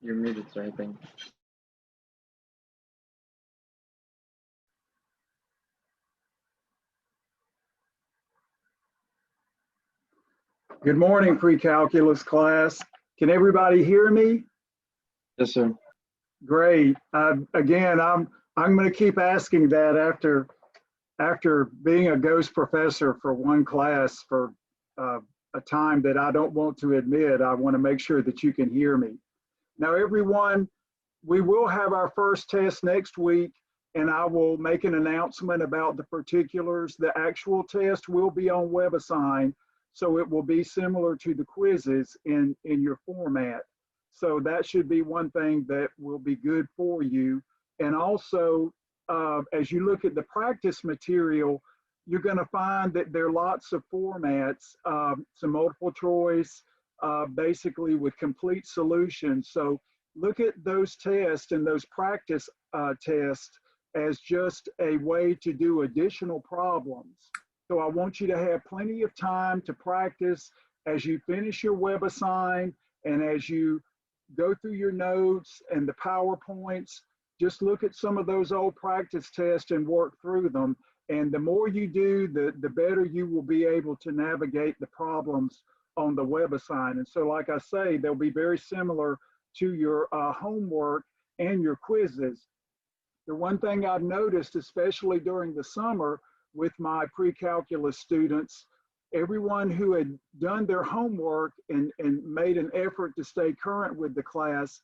You're muted, sir, I think. Good morning, pre-calculus class. Can everybody hear me? Yes, sir. Great. Again, I'm going to keep asking that after being a ghost professor for one class for a time that I don't want to admit. I want to make sure that you can hear me. Now, everyone, we will have our first test next week, and I will make an announcement about the particulars. The actual test will be on WebAssign, so it will be similar to the quizzes in your format. So that should be one thing that will be good for you. And also, as you look at the practice material, you're going to find that there are lots of formats, some multiple choice, basically with complete solutions. So look at those tests and those practice tests as just a way to do additional problems. So I want you to have plenty of time to practice as you finish your WebAssign and as you go through your notes and the PowerPoints. Just look at some of those old practice tests and work through them. And the more you do, the better you will be able to navigate the problems on the WebAssign. And so, like I say, they'll be very similar to your homework and your quizzes. The one thing I've noticed, especially during the summer with my pre-calculus students, everyone who had done their homework and made an effort to stay current with the class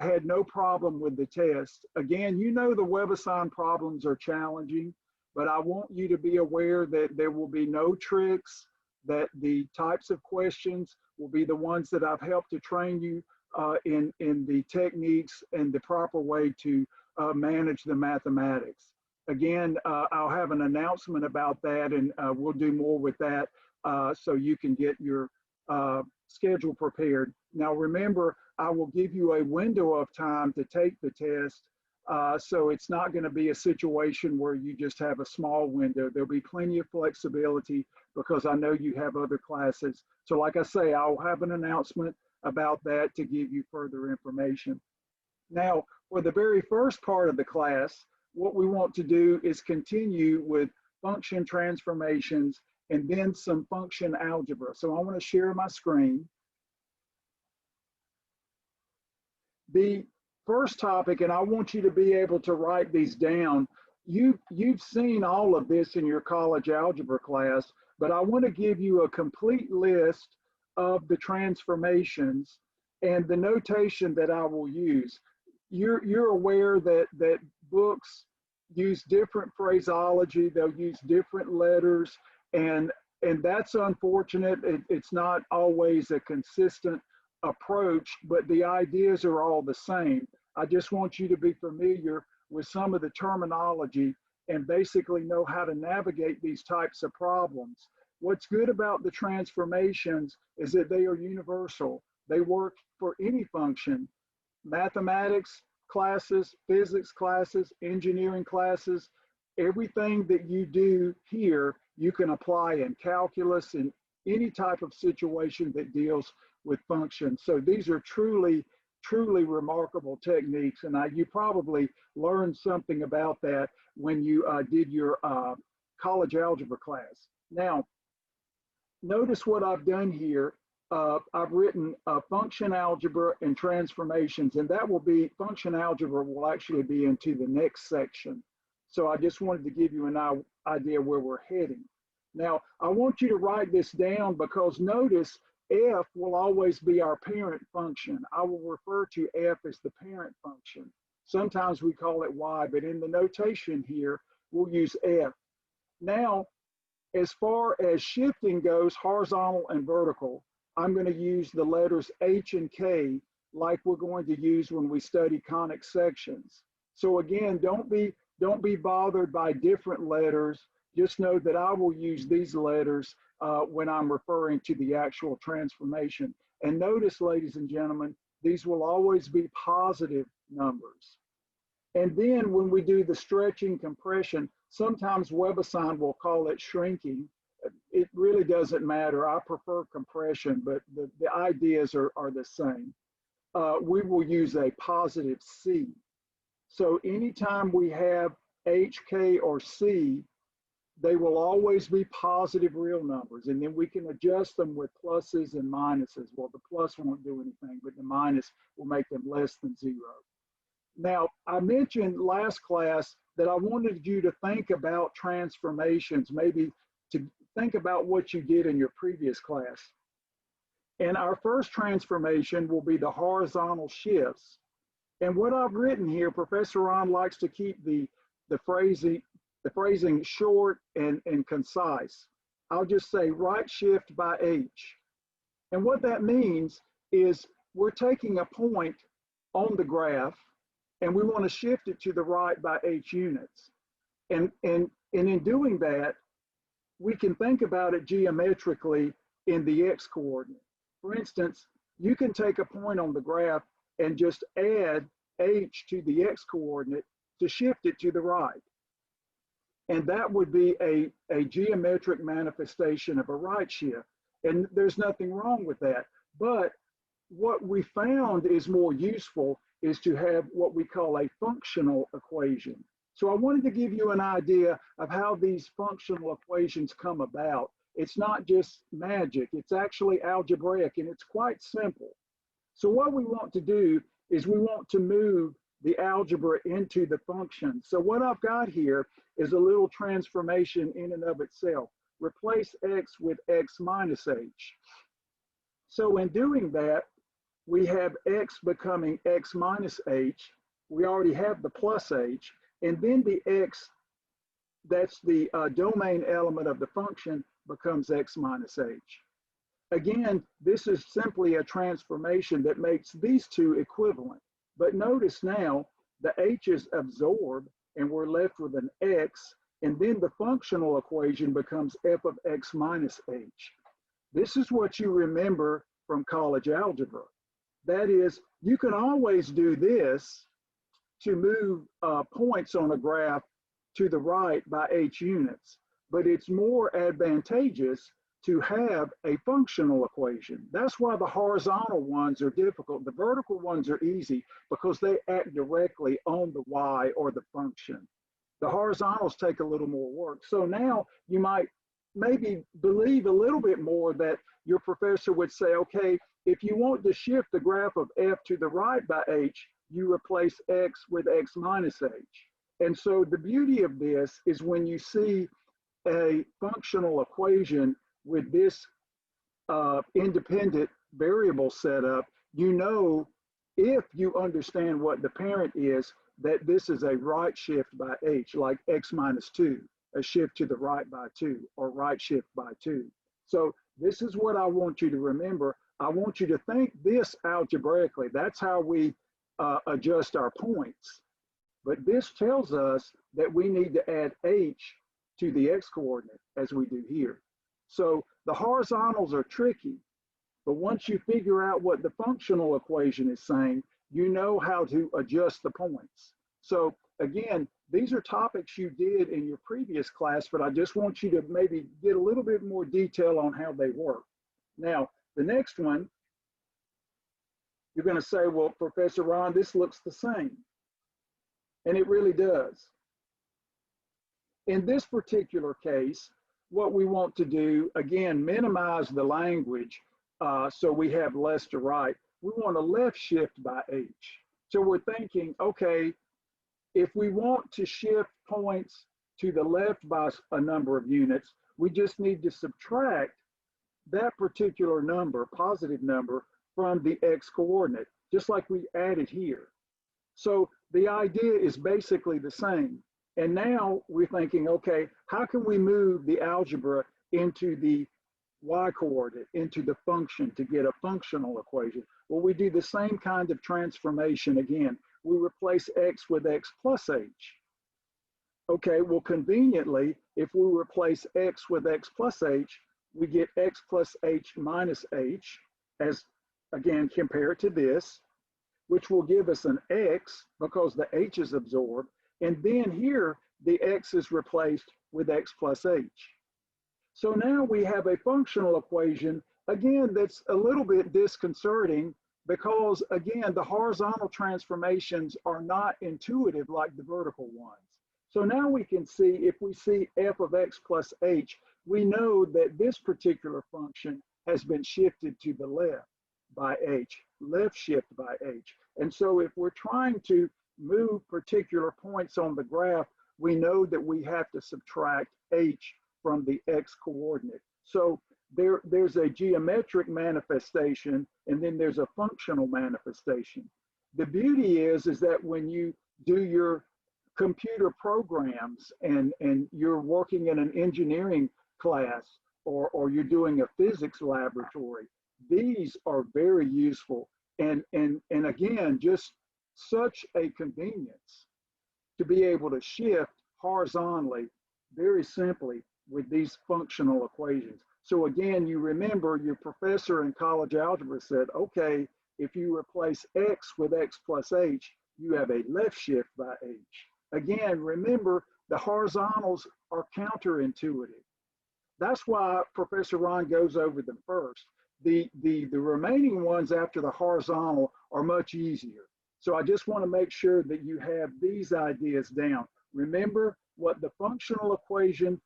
had no problem with the test. Again, you know the WebAssign problems are challenging, but I want you to be aware that there will be no tricks, that the types of questions will be the ones that I've helped to train you in the techniques and the proper way to manage the mathematics. Again, I'll have an announcement about that, and we'll do more with that so you can get your schedule prepared. Now remember, I will give you a window of time to take the test, so it's not going to be a situation where you just have a small window. There'll be plenty of flexibility because I know you have other classes. So like I say, I'll have an announcement about that to give you further information. Now, for the very first part of the class, what we want to do is continue with function transformations and then some function algebra. So I want to share my screen. The first topic, and I want you to be able to write these down. You've seen all of this in your college algebra class, but I want to give you a complete list of the transformations and the notation that I will use. You're aware that books use different phraseology, they'll use different letters, and that's unfortunate. It's not always a consistent approach, but the ideas are all the same. I just want you to be familiar with some of the terminology and basically know how to navigate these types of problems. What's good about the transformations is that they are universal. They work for any function. Mathematics classes, physics classes, engineering classes, everything that you do here, you can apply in calculus in any type of situation that deals with functions. So these are truly remarkable techniques, and you probably learned something about that when you did your college algebra class. Now, notice what I've done here. I've written function algebra and transformations, and that will be, function algebra will actually be into the next section. So I just wanted to give you an idea where we're heading. Now, I want you to write this down because notice f will always be our parent function. I will refer to f as the parent function. Sometimes we call it y, but in the notation here, we'll use f. Now, as far as shifting goes, horizontal and vertical, I'm going to use the letters H and K like we're going to use when we study conic sections. So again, don't be bothered by different letters. Just know that I will use these letters when I'm referring to the actual transformation. And notice, ladies and gentlemen, these will always be positive numbers. And then when we do the stretching compression, sometimes WebAssign will call it shrinking. It really doesn't matter. I prefer compression, but the ideas are the same. we will use a positive C. So anytime we have H, K, or C, they will always be positive real numbers. And then we can adjust them with pluses and minuses. Well, the plus won't do anything, but the minus will make them less than 0. Now, I mentioned last class that I wanted you to think about transformations, maybe to think about what you did in your previous class. And our first transformation will be the horizontal shifts. And what I've written here, Professor Ron likes to keep the phrasing short and concise. I'll just say right shift by H. And what that means is we're taking a point on the graph and we want to shift it to the right by H units. And in doing that, we can think about it geometrically in the X coordinate. For instance, you can take a point on the graph and just add H to the X coordinate to shift it to the right. And that would be a geometric manifestation of a right shift. And there's nothing wrong with that. But what we found is more useful is to have what we call a functional equation. So I wanted to give you an idea of how these functional equations come about. It's not just magic, it's actually algebraic, and it's quite simple. So what we want to do is we want to move the algebra into the function. So what I've got here is a little transformation in and of itself. Replace x with x minus h. So in doing that, we have x becoming x minus h. We already have the plus h. And then the x, that's the domain element of the function, becomes x minus h. Again, this is simply a transformation that makes these two equivalent. But notice now, the h is absorbed and we're left with an x, and then the functional equation becomes f of x minus h. This is what you remember from college algebra. That is, you can always do this to move points on a graph to the right by h units, but it's more advantageous to have a functional equation. That's why the horizontal ones are difficult. The vertical ones are easy because they act directly on the y or the function. The horizontals take a little more work. So now you might maybe believe a little bit more that your professor would say, okay, if you want to shift the graph of f to the right by h, you replace x with x minus h. And so the beauty of this is when you see a functional equation with this independent variable setup, you know, if you understand what the parent is, that this is a right shift by h, like x minus 2, a shift to the right by 2, or right shift by 2. So this is what I want you to remember. I want you to think this algebraically. That's how we adjust our points. But this tells us that we need to add h to the x coordinate as we do here. So the horizontals are tricky, but once you figure out what the functional equation is saying, you know how to adjust the points. So again, these are topics you did in your previous class, but I just want you to maybe get a little bit more detail on how they work. Now, the next one, you're going to say, well, Professor Ron, this looks the same. And it really does. In this particular case, what we want to do, again, minimize the language so we have less to write. We want a left shift by h. So we're thinking, okay, if we want to shift points to the left by a number of units, we just need to subtract that particular number, positive number, from the x coordinate, just like we added here. So the idea is basically the same. And now we're thinking, okay, how can we move the algebra into the y coordinate, into the function to get a functional equation? Well, we do the same kind of transformation again. We replace x with x plus h. Okay, well, conveniently, if we replace x with x plus h, we get x plus h minus h, as again, compared to this, which will give us an x because the h is absorbed. And then here, the x is replaced with x plus h. So now we have a functional equation, again, that's a little bit disconcerting because again, the horizontal transformations are not intuitive like the vertical ones. So now we can see, if we see f of x plus h, we know that this particular function has been shifted to the left by h, left shift by h. And so if we're trying to move particular points on the graph, we know that we have to subtract h from the x coordinate. So there's a geometric manifestation, and then there's a functional manifestation. The beauty is that when you do your computer programs and you're working in an engineering class, or you're doing a physics laboratory, these are very useful. And again, just such a convenience to be able to shift horizontally very simply with these functional equations. So again, you remember your professor in college algebra said, okay, if you replace x with x plus h, you have a left shift by h. Again, remember, the horizontals are counterintuitive. That's why Professor Ron goes over them first. The remaining ones after the horizontal are much easier. So I just want to make sure that you have these ideas down. Remember what the functional equation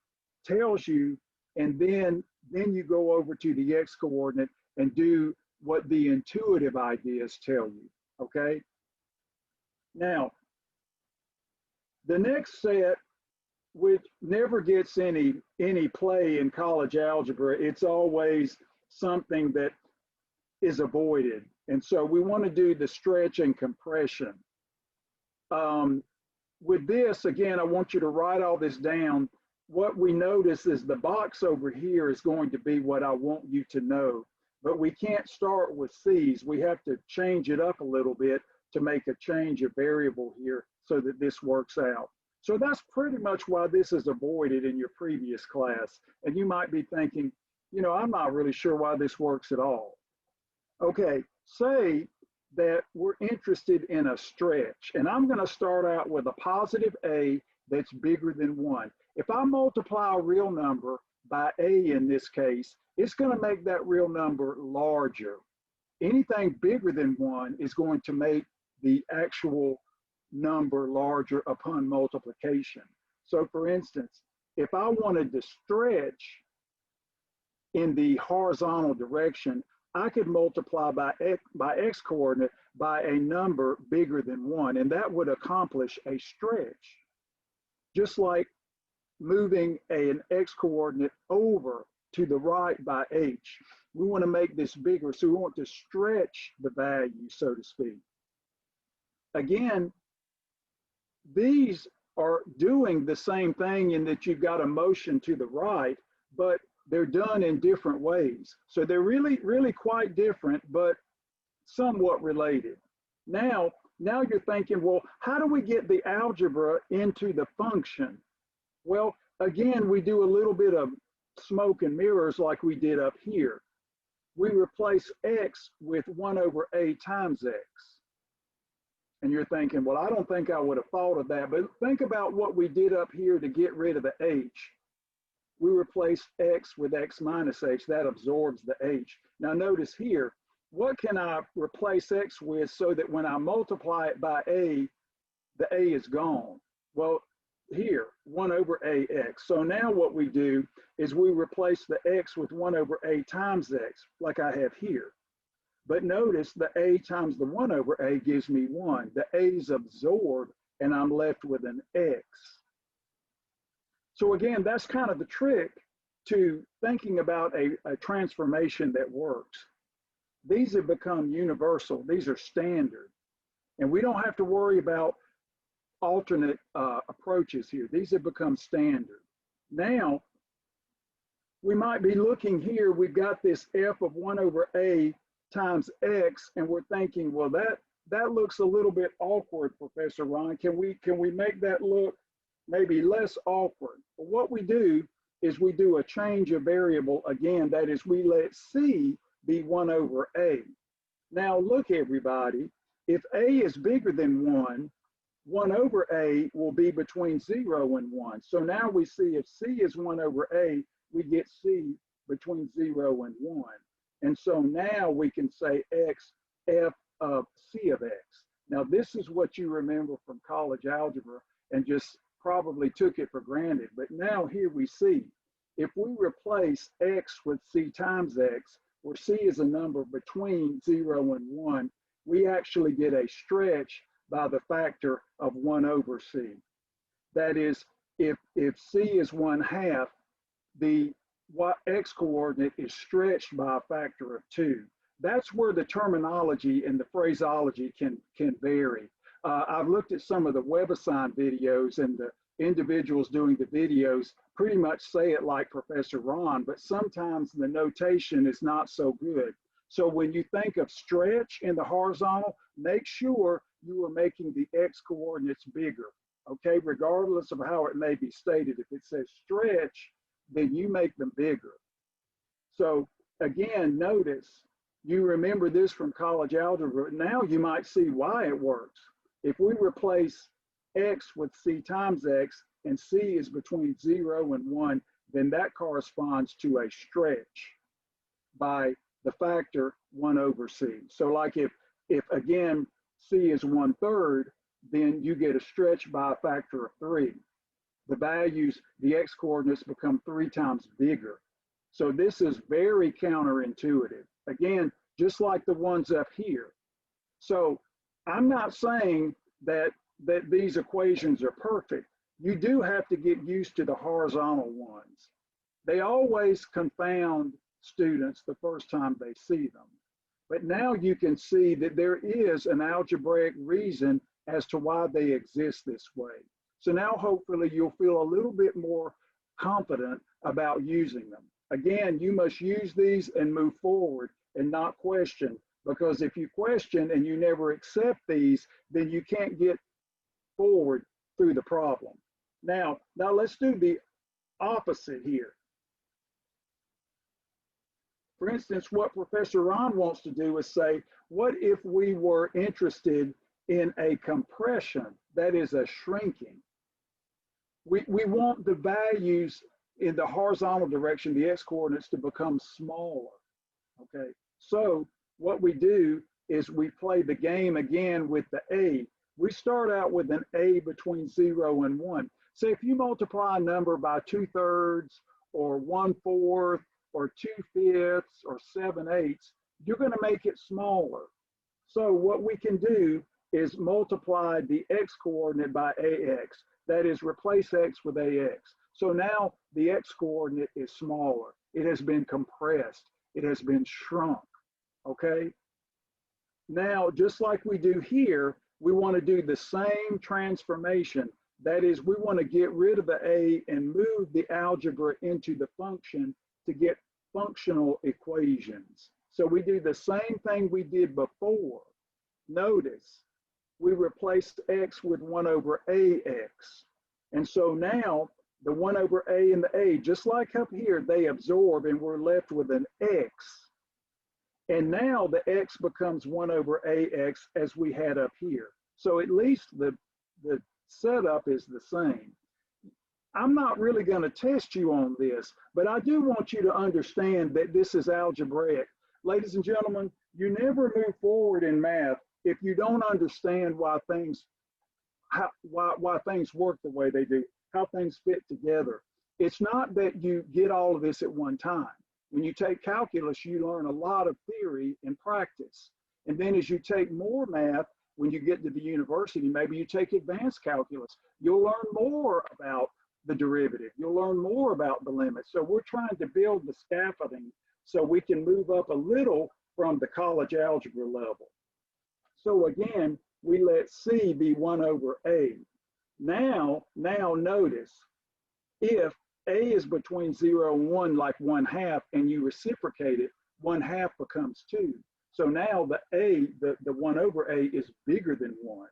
tells you, and then you go over to the x coordinate and do what the intuitive ideas tell you, okay? Now, the next set, which never gets any play in college algebra, it's always something that is avoided. And so we want to do the stretch and compression. With this, again, I want you to write all this down. What we notice is the box over here is going to be what I want you to know, but we can't start with C's. We have to change it up a little bit to make a change of variable here so that this works out. So that's pretty much why this is avoided in your previous class. And you might be thinking, you know, I'm not really sure why this works at all. Okay, say that we're interested in a stretch, and I'm going to start out with a positive a that's bigger than 1. If I multiply a real number by a in this case, it's going to make that real number larger. Anything bigger than 1 is going to make the actual number larger upon multiplication. So for instance, if I wanted to stretch in the horizontal direction, I could multiply by x coordinate by a number bigger than 1, and that would accomplish a stretch. Just like moving an x coordinate over to the right by h. We want to make this bigger, so we want to stretch the value, so to speak. Again, these are doing the same thing in that you've got a motion to the right, but they're done in different ways. So they're really, really quite different, but somewhat related. Now you're thinking, well, how do we get the algebra into the function? Well, again, we do a little bit of smoke and mirrors like we did up here. We replace x with 1 over a times x. And you're thinking, well, I don't think I would have thought of that, but think about what we did up here to get rid of the h. We replaced x with x minus h. That absorbs the h. Now notice here, what can I replace x with so that when I multiply it by a, the a is gone? Well, here, 1 over ax. So now what we do is we replace the x with 1 over a times x, like I have here. But notice the a times the 1 over a gives me 1. The a's absorbed, and I'm left with an x. So again, that's kind of the trick to thinking about a transformation that works. These have become universal. These are standard. And we don't have to worry about alternate approaches here. These have become standard. Now, we might be looking here, we've got this f of 1 over a times x, and we're thinking, well, that looks a little bit awkward, Professor Ron. Can we make that look maybe less awkward? But what we do is we do a change of variable again. That is, we let c be 1 over a. Now look, everybody, if a is bigger than 1, 1 over a will be between 0 and 1. So now we see if c is 1 over a, we get c between 0 and 1. And so now we can say x f of c of x. Now, this is what you remember from college algebra and just probably took it for granted. But now here we see, if we replace x with c times x, where c is a number between 0 and 1, we actually get a stretch by the factor of 1 over c. That is, if c is 1/2, the x coordinate is stretched by a factor of 2. That's where the terminology and the phraseology can vary. I've looked at some of the WebAssign videos, and the individuals doing the videos pretty much say it like Professor Ron, but sometimes the notation is not so good. So when you think of stretch in the horizontal, make sure you are making the x coordinates bigger, okay, regardless of how it may be stated. If it says stretch, then you make them bigger. So again, notice, you remember this from college algebra. Now you might see why it works. If we replace x with c times x, and c is between 0 and 1, then that corresponds to a stretch by the factor 1 over c. So like if again, c is 1/3, then you get a stretch by a factor of 3. The values, the x coordinates become 3 times bigger. So this is very counterintuitive. Again, just like the ones up here. So I'm not saying that these equations are perfect. You do have to get used to the horizontal ones. They always confound students the first time they see them. But now you can see that there is an algebraic reason as to why they exist this way. So now hopefully you'll feel a little bit more confident about using them. Again, you must use these and move forward and not question, because if you question and you never accept these, then you can't get forward through the problem. Now let's do the opposite here. For instance, what Professor Ron wants to do is say, what if we were interested in a compression, that is a shrinking? We want the values in the horizontal direction, the x coordinates, to become smaller, okay? So what we do is we play the game again with the a. We start out with an a between 0 and 1. So if you multiply a number by 2/3 or 1/4 or 2/5 or 7/8, you're going to make it smaller. So what we can do is multiply the x coordinate by ax. That is, replace x with ax. So now the x coordinate is smaller. It has been compressed. It has been shrunk, okay? Now, just like we do here, we want to do the same transformation. That is, we want to get rid of the a and move the algebra into the function to get functional equations. So we do the same thing we did before. Notice, we replaced x with 1 over ax. And so now the 1 over a and the a, just like up here, they absorb and we're left with an x. And now the x becomes 1 over ax as we had up here. So at least the setup is the same. I'm not really going to test you on this, but I do want you to understand that this is algebraic. Ladies and gentlemen, you never move forward in math if you don't understand why things work the way they do, how things fit together. It's not that you get all of this at one time. When you take calculus, you learn a lot of theory and practice. And then as you take more math, when you get to the university, maybe you take advanced calculus, you'll learn more about the derivative. You'll learn more about the limits. So we're trying to build the scaffolding so we can move up a little from the college algebra level. So again, we let C be 1 over A. Now notice, if A is between 0 and 1, like 1/2, and you reciprocate it, 1/2 becomes 2. So now the A, the 1 over A is bigger than 1.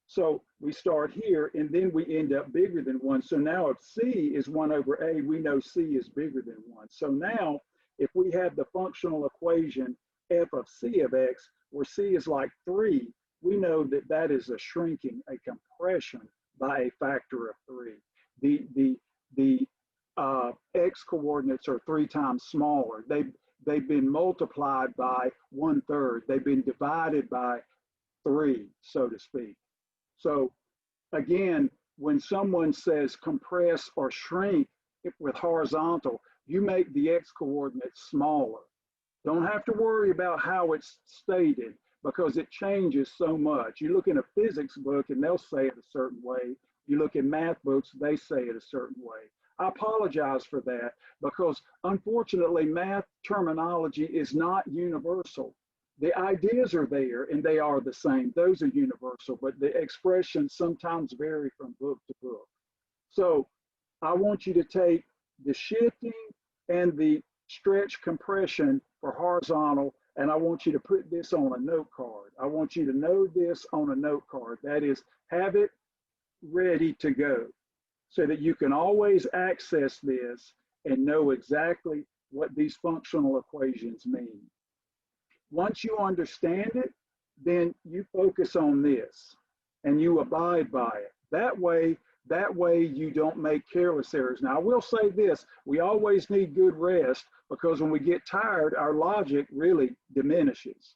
So we start here, and then we end up bigger than 1. So now if C is 1 over A, we know C is bigger than 1. So now if we have the functional equation f of C of x, where C is like 3, we know that that is a shrinking, a compression by a factor of 3. The x coordinates are 3 times smaller. they've been multiplied by 1/3. They've been divided by 3, so to speak. So again, when someone says compress or shrink with horizontal, you make the x coordinates smaller. Don't have to worry about how it's stated because it changes so much. You look in a physics book and they'll say it a certain way. You look in math books, they say it a certain way. I apologize for that because unfortunately math terminology is not universal. The ideas are there and they are the same. Those are universal, but the expressions sometimes vary from book to book. So I want you to take the shifting and the stretch compression for horizontal, and I want you to put this on a note card. I want you to know this on a note card. That is, have it ready to go so that you can always access this and know exactly what these functional equations mean. Once you understand it, then you focus on this and you abide by it. That way you don't make careless errors. Now, I will say this, we always need good rest because when we get tired, our logic really diminishes.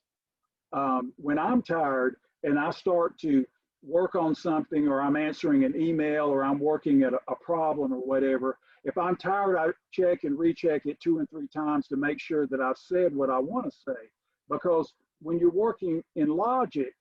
When I'm tired and I start to work on something or I'm answering an email or I'm working at a problem or whatever, if I'm tired, I check and recheck it 2 and 3 times to make sure that I've said what I want to say. Because when you're working in logic,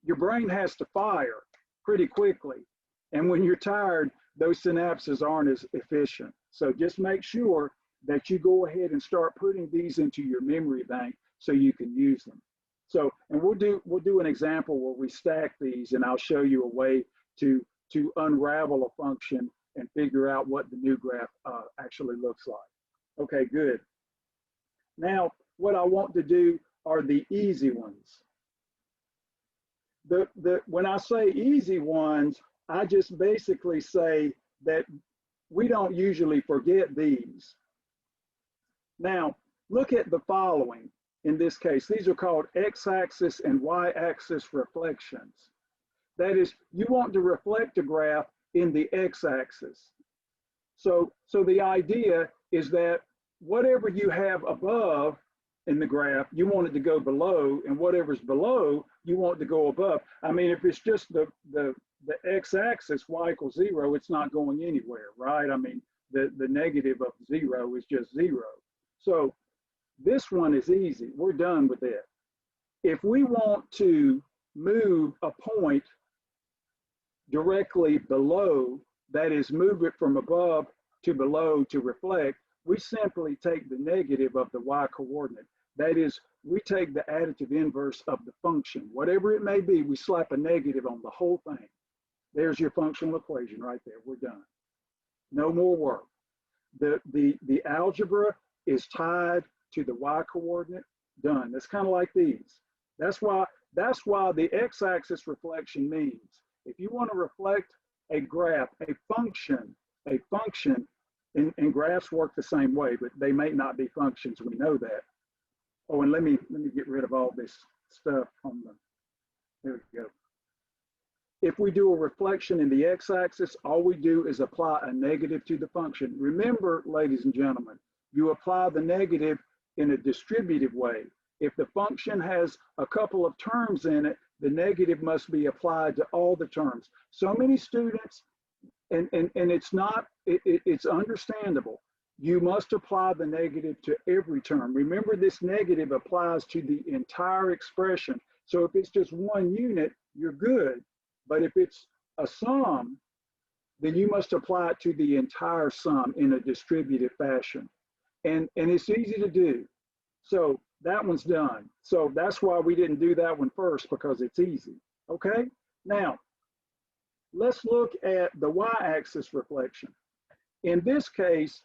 your brain has to fire pretty quickly. And when you're tired, those synapses aren't as efficient. So just make sure that you go ahead and start putting these into your memory bank so you can use them. So, and we'll do an example where we stack these and I'll show you a way to unravel a function and figure out what the new graph actually looks like. Okay, good. Now, what I want to do are the easy ones. When I say easy ones, I just basically say that we don't usually forget these. Now, look at the following in this case. These are called x-axis and y-axis reflections. That is, you want to reflect a graph in the x-axis. So the idea is that whatever you have above in the graph, you want it to go below, and whatever's below, you want to go above. I mean, if it's just the x-axis, y equals 0, it's not going anywhere, right? I mean, the negative of 0 is just 0. So this one is easy. We're done with it. If we want to move a point directly below, that is, move it from above to below to reflect, we simply take the negative of the y coordinate. That is, we take the additive inverse of the function. Whatever it may be, we slap a negative on the whole thing. There's your functional equation right there. We're done. No more work. The algebra is tied to the y coordinate. Done. That's kind of like these. That's why the x-axis reflection means if you want to reflect a graph, a function, and graphs work the same way, but they may not be functions. We know that. Oh, and let me get rid of all this stuff on the, there we go. If we do a reflection in the x-axis, all we do is apply a negative to the function. Remember, ladies and gentlemen, you apply the negative in a distributive way. If the function has a couple of terms in it, the negative must be applied to all the terms. So many students, and it's understandable. You must apply the negative to every term. Remember, this negative applies to the entire expression. So if it's just one unit, you're good. But if it's a sum, then you must apply it to the entire sum in a distributive fashion. And it's easy to do. So that one's done. So that's why we didn't do that one first, because it's easy. Okay? Now, let's look at the y-axis reflection. In this case,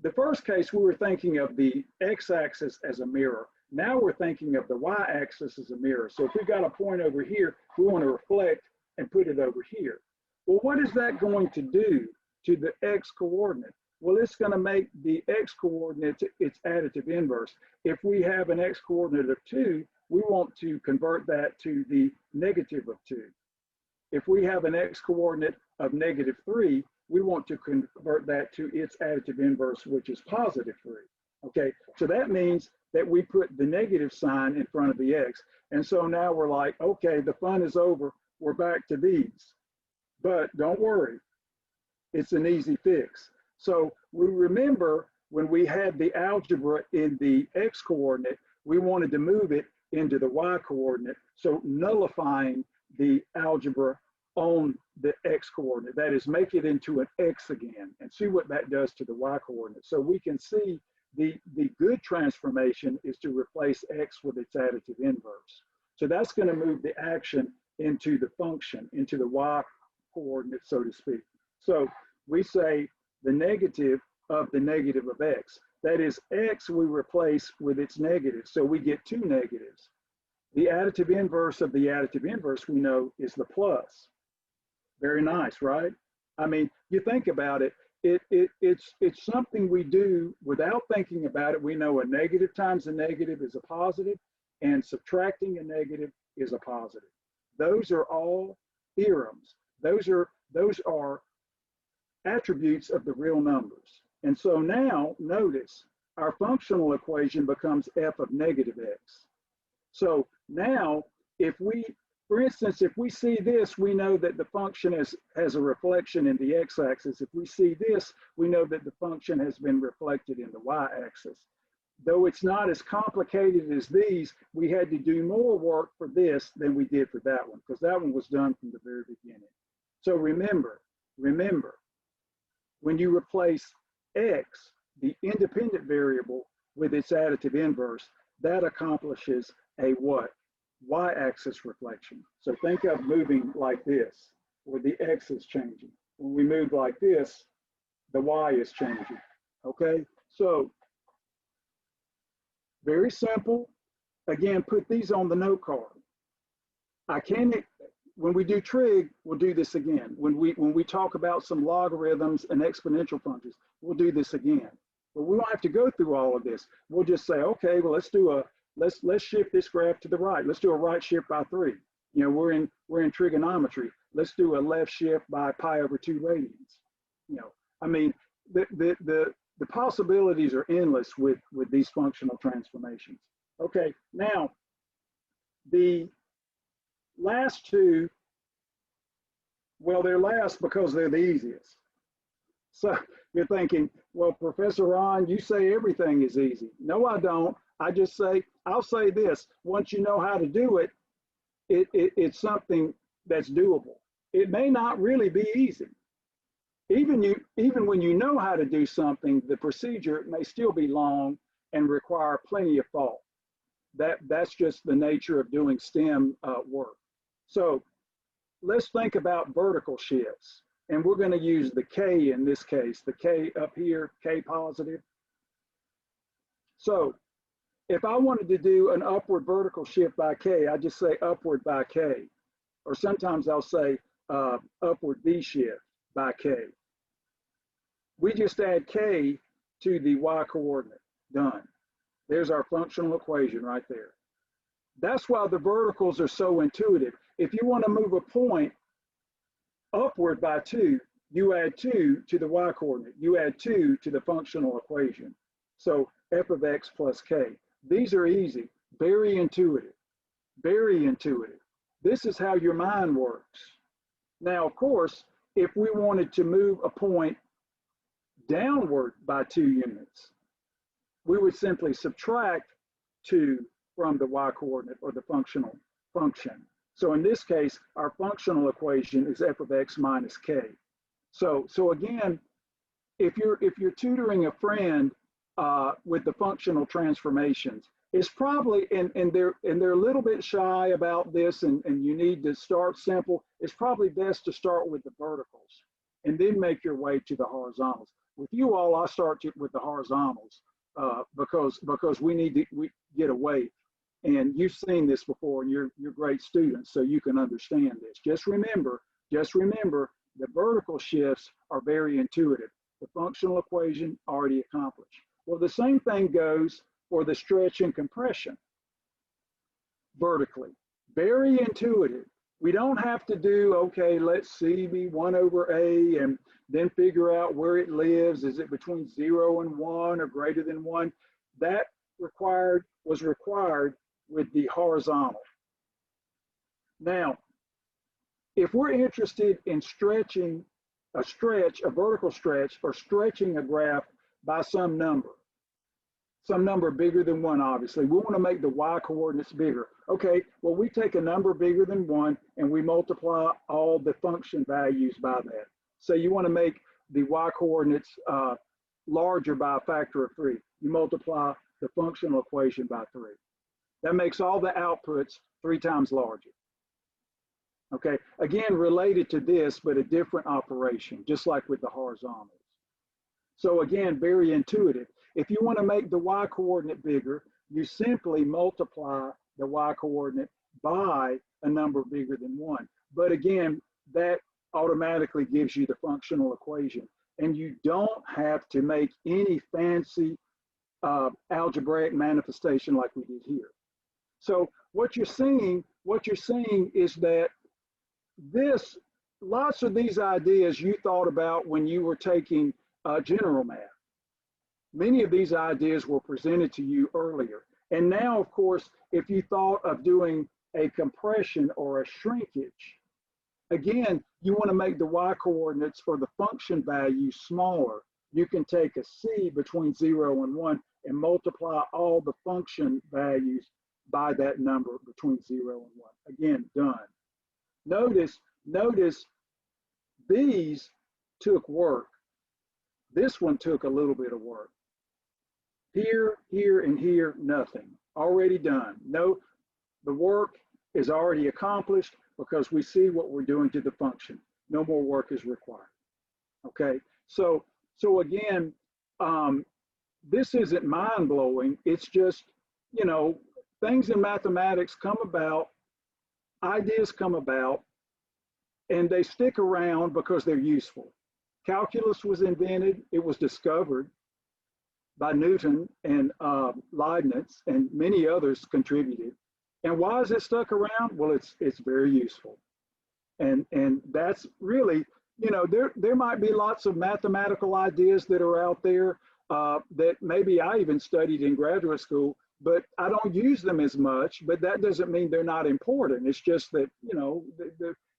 the first case, we were thinking of the x-axis as a mirror. Now we're thinking of the y-axis as a mirror. So if we've got a point over here, we want to reflect and put it over here. Well, what is that going to do to the x-coordinate? Well, it's going to make the x-coordinate its additive inverse. If we have an x-coordinate of 2, we want to convert that to the negative of 2. If we have an x-coordinate of -3, we want to convert that to its additive inverse, which is +3. Okay, so that means that we put the negative sign in front of the x. And so now we're like, okay, the fun is over. We're back to these. But don't worry, it's an easy fix. So we remember when we had the algebra in the x coordinate, we wanted to move it into the y coordinate. So nullifying the algebra on the x coordinate, that is, make it into an x again and see what that does to the y coordinate. So we can see the good transformation is to replace x with its additive inverse. So that's going to move the action into the function, into the y coordinate, so to speak. So we say the negative of the negative of x. That is, x we replace with its negative, so we get two negatives. The additive inverse of the additive inverse we know is the plus. Very nice, right? I mean, you think about it, it's something we do without thinking about it. We know a negative times a negative is a positive, and subtracting a negative is a positive. Those are all theorems. Those are attributes of the real numbers. And so now notice our functional equation becomes f of negative x. So now if we, for instance, if we see this, we know that the function has a reflection in the x-axis. If we see this, we know that the function has been reflected in the y-axis. Though it's not as complicated as these, we had to do more work for this than we did for that one, because that one was done from the very beginning. So remember, when you replace x, the independent variable, with its additive inverse, that accomplishes a what? Y-axis reflection. So think of moving like this, where the x is changing. When we move like this, the y is changing, okay? So very simple. Again, put these on the note card. When we do trig, we'll do this again. When we talk about some logarithms and exponential functions, we'll do this again. But we won't have to go through all of this. We'll just say, okay, well, let's shift this graph to the right. Let's do a right shift by 3. You know, we're in trigonometry. Let's do a left shift by pi over 2 radians. You know, I mean, the possibilities are endless with these functional transformations. Okay, now the last two, well, they're last because they're the easiest. So you're thinking, well, Professor Ron, you say everything is easy. No, I don't. I just say, I'll say this, once you know how to do it, it's something that's doable. It may not really be easy. Even when you know how to do something, the procedure may still be long and require plenty of thought. That's just the nature of doing STEM work. So let's think about vertical shifts. And we're going to use the K in this case, the K up here, K positive. So if I wanted to do an upward vertical shift by K, I just say upward by K. Or sometimes I'll say upward V shift by K. We just add K to the Y coordinate. Done. There's our functional equation right there. That's why the verticals are so intuitive. If you want to move a point upward by 2, you add 2 to the Y coordinate. You add 2 to the functional equation. So f of x plus k. These are easy, very intuitive, very intuitive. This is how your mind works. Now, of course, if we wanted to move a point downward by 2 units, we would simply subtract 2 from the y coordinate or the functional function. So in this case, our functional equation is f of x minus k. So again, if you're tutoring a friend with the functional transformations, it's probably, and they're a little bit shy about this, and you need to start simple. It's probably best to start with the verticals and then make your way to the horizontals. With you all, I start with the horizontals because we get away. And you've seen this before, and you're great students, so you can understand this. Just remember, the vertical shifts are very intuitive. The functional equation already accomplished. Well, the same thing goes for the stretch and compression vertically. Very intuitive, We don't have to do, okay, let C be 1 over A and then figure out where it lives. Is it between 0 and 1 or greater than 1? That was required with the horizontal. Now, if we're interested in stretching a vertical stretch, or stretching a graph by some number bigger than 1, obviously. We want to make the y coordinates bigger. Okay, well, we take a number bigger than 1 and we multiply all the function values by that. So you want to make the y coordinates larger by a factor of 3. You multiply the functional equation by 3. That makes all the outputs 3 times larger. Okay, again, related to this, but a different operation, just like with the horizontals. So again, very intuitive. If you want to make the y coordinate bigger, you simply multiply the y coordinate by a number bigger than 1. But again, that automatically gives you the functional equation. And you don't have to make any fancy algebraic manifestation like we did here. So what you're seeing is that lots of these ideas you thought about when you were taking general math. Many of these ideas were presented to you earlier. And now, of course, if you thought of doing a compression or a shrinkage, again, you want to make the y coordinates for the function value smaller. You can take a c between 0 and 1 and multiply all the function values by that number between 0 and 1. Again, done. Notice these took work. This one took a little bit of work. Here, and here, nothing. Already done. No, the work is already accomplished because we see what we're doing to the function. No more work is required. Okay, so again, this isn't mind-blowing. It's just, you know, things in mathematics come about, ideas come about, and they stick around because they're useful. Calculus was invented, it was discovered by Newton and Leibniz, and many others contributed. And why is it stuck around? Well, it's very useful. And that's really, you know, there might be lots of mathematical ideas that are out there that maybe I even studied in graduate school, but I don't use them as much, but that doesn't mean they're not important. It's just that, you know,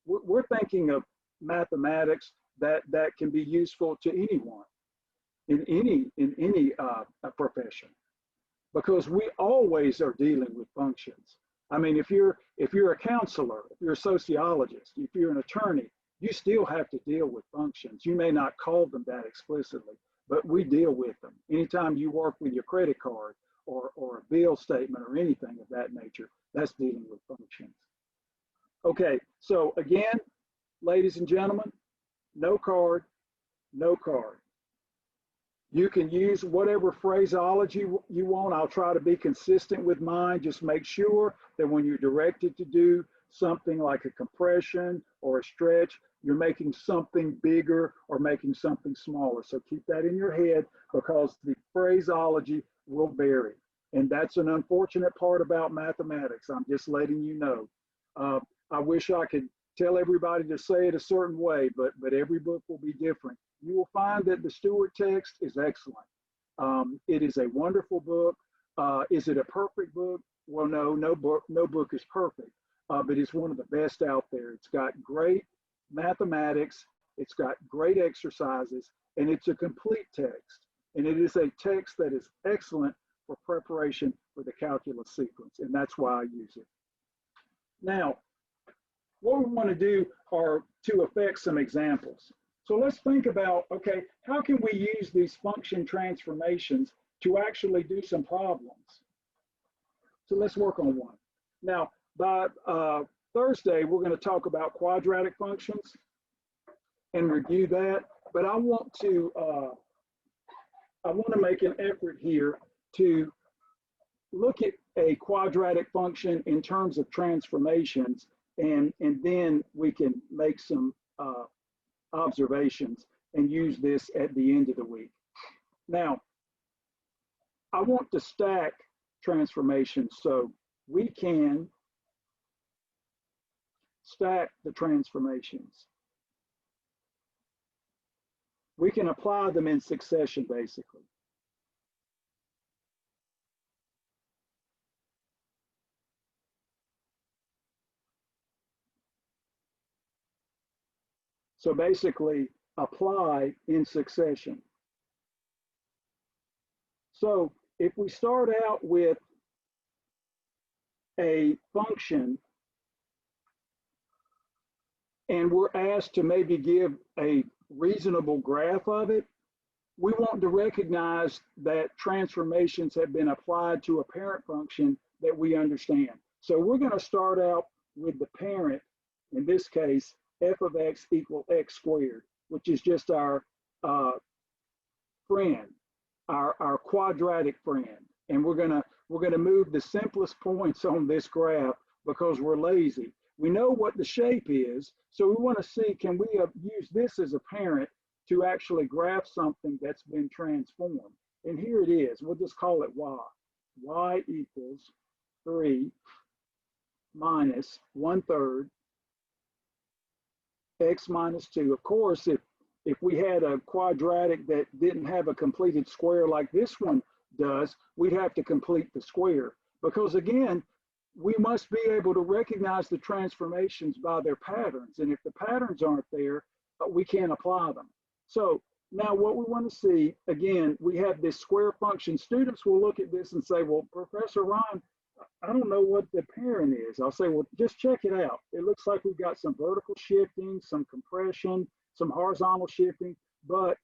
we're thinking of mathematics that can be useful to anyone in any profession, because we always are dealing with functions. I mean, if you're a counselor, if you're a sociologist, if you're an attorney, you still have to deal with functions. You may not call them that explicitly, but we deal with them. Anytime you work with your credit card or a bill statement or anything of that nature, that's dealing with functions. Okay, so again, ladies and gentlemen, no card, no card. You can use whatever phraseology you want. I'll try to be consistent with mine. Just make sure that when you're directed to do something like a compression or a stretch, you're making something bigger or making something smaller. So keep that in your head, because the phraseology will vary. And that's an unfortunate part about mathematics. I'm just letting you know. I wish I could tell everybody to say it a certain way, but every book will be different. You will find that the Stewart text is excellent. It is a wonderful book. Is it a perfect book? Well, no book is perfect, but it's one of the best out there. It's got great mathematics, it's got great exercises, and it's a complete text. And it is a text that is excellent for preparation for the calculus sequence, and that's why I use it. Now, what we want to do are to affect some examples. So let's think about, okay, how can we use these function transformations to actually do some problems? So let's work on one. Now, by Thursday, we're going to talk about quadratic functions and review that. But I want to make an effort here to look at a quadratic function in terms of transformations, and then we can make some observations and use this at the end of the week. Now, I want to stack transformations so we can stack the transformations. We can apply them in succession, basically. So basically, apply in succession. So if we start out with a function and we're asked to maybe give a reasonable graph of it, we want to recognize that transformations have been applied to a parent function that we understand. So we're going to start out with the parent, in this case, f of x equal x squared, which is just our friend, our quadratic friend. And we're gonna move the simplest points on this graph because we're lazy. We know what the shape is, so we want to see, can we use this as a parent to actually graph something that's been transformed? And here it is. We'll just call it y. Y equals 3 minus 1/3 x minus 2. Of course, if we had a quadratic that didn't have a completed square like this one does, we'd have to complete the square. Because again, we must be able to recognize the transformations by their patterns. And if the patterns aren't there, we can't apply them. So now what we want to see, again, we have this square function. Students will look at this and say, well, Professor Ron, I don't know what the parent is. I'll say, well, just check it out. It looks like we've got some vertical shifting, some compression, some horizontal shifting, but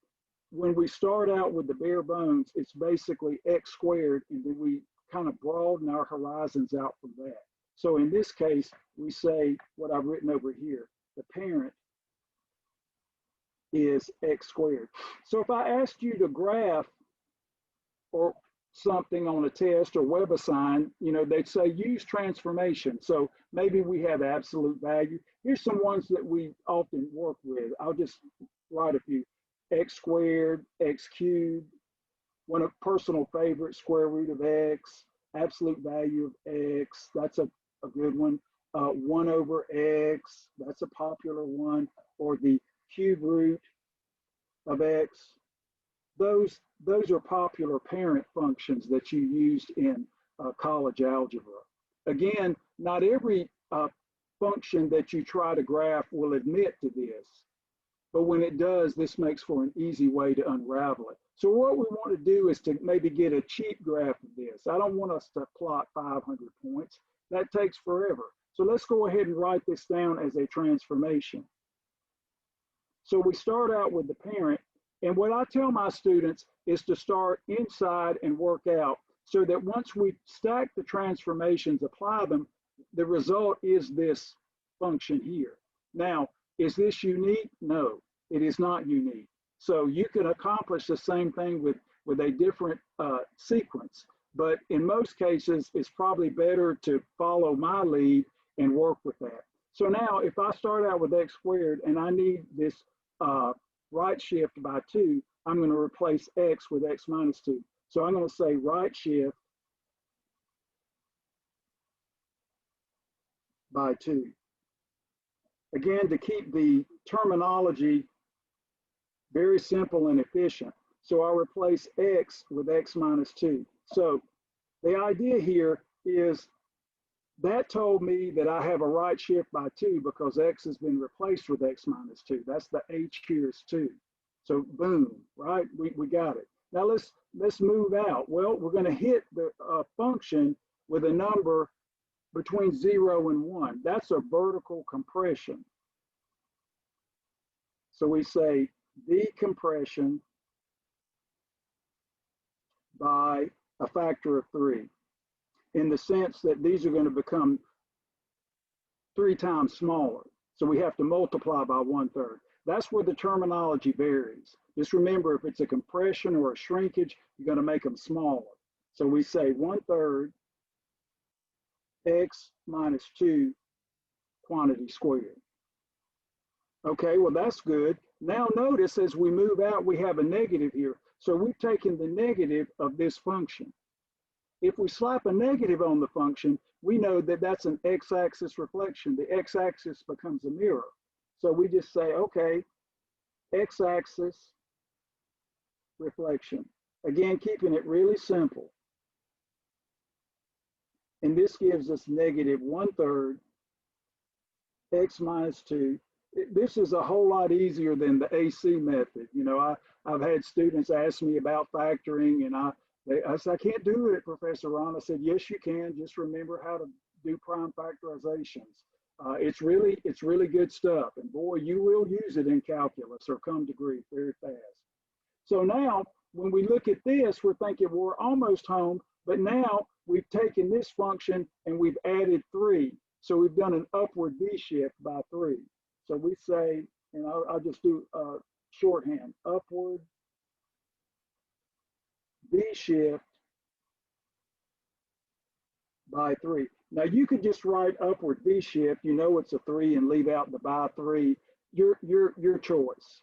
when we start out with the bare bones, it's basically x squared, and then we kind of broaden our horizons out from that. So in this case, we say what I've written over here, the parent is x squared. So if I asked you to graph or something on a test or WebAssign, you know, they'd say use transformation. So maybe we have absolute value. Here's some ones that we often work with. I'll just write a few. X squared, x cubed, one of personal favorite, square root of x, absolute value of x, that's a good one. 1 over x, that's a popular one, or the cube root of x. Those are popular parent functions that you used in college algebra. Again, not every function that you try to graph will admit to this, but when it does, this makes for an easy way to unravel it. So what we want to do is to maybe get a cheap graph of this. I don't want us to plot 500 points. That takes forever. So let's go ahead and write this down as a transformation. So we start out with the parent, and what I tell my students is to start inside and work out, so that once we stack the transformations, apply them, the result is this function here. Now, is this unique? No, it is not unique. So you can accomplish the same thing with a different sequence, but in most cases, it's probably better to follow my lead and work with that. So now if I start out with x squared and I need this right shift by 2, I'm going to replace x with x minus 2. So I'm going to say right shift by 2. Again, to keep the terminology very simple and efficient. So I'll replace x with x minus 2. So the idea here is that told me that I have a right shift by 2 because x has been replaced with x minus 2. That's the h here is 2. So boom, right? We got it. Now let's move out. Well, we're going to hit the function with a number between 0 and 1. That's a vertical compression. So we say decompression by a factor of 3, in the sense that these are going to become 3 times smaller. So we have to multiply by 1/3. That's where the terminology varies. Just remember, if it's a compression or a shrinkage, you're going to make them smaller. So we say 1/3 x minus 2 quantity squared. Okay, well, that's good. Now notice as we move out, we have a negative here. So we've taken the negative of this function. If we slap a negative on the function, we know that that's an x-axis reflection. The x-axis becomes a mirror. So we just say, okay, x-axis reflection. Again, keeping it really simple. And this gives us negative 1/3 x minus 2. This is a whole lot easier than the AC method. You know, I've had students ask me about factoring, and I said, I can't do it, Professor Ron. I said, yes, you can. Just remember how to do prime factorizations. It's really good stuff. And boy, you will use it in calculus or come to grief very fast. So now, when we look at this, we're thinking we're almost home, but now we've taken this function and we've added 3. So we've done an upward V shift by 3. So we say, and I'll just do shorthand, upward V shift by 3. Now you could just write upward V shift, you know it's a 3, and leave out the by 3, your choice.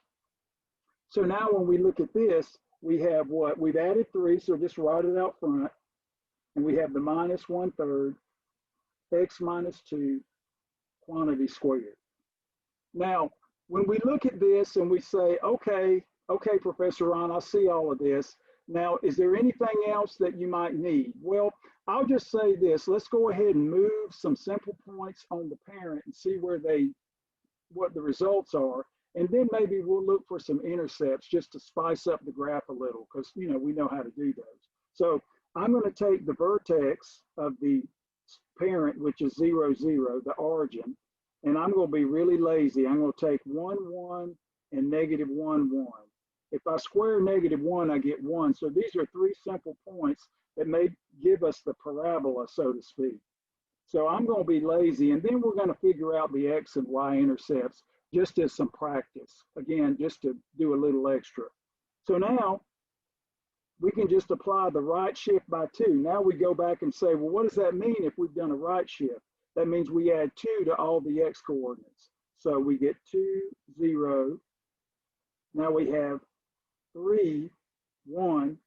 So now when we look at this, we have what? We've added 3, so just write it out front. And we have the minus 1/3 x minus 2 quantity squared. Now, when we look at this and we say, okay, Professor Ron, I see all of this. Now, is there anything else that you might need? Well, I'll just say this. Let's go ahead and move some simple points on the parent and see what the results are. And then maybe we'll look for some intercepts just to spice up the graph a little, because we know how to do those. So I'm going to take the vertex of the parent, which is 0, 0, the origin, and I'm going to be really lazy. I'm going to take 1, 1, and negative 1, 1. If I square negative 1, I get 1. So these are 3 simple points that may give us the parabola, so to speak. So I'm going to be lazy, and then we're going to figure out the x and y intercepts just as some practice. Again, just to do a little extra. So now we can just apply the right shift by 2. Now we go back and say, well, what does that mean if we've done a right shift? That means we add 2 to all the x coordinates. So we get 2, 0. Now we have 3, 1,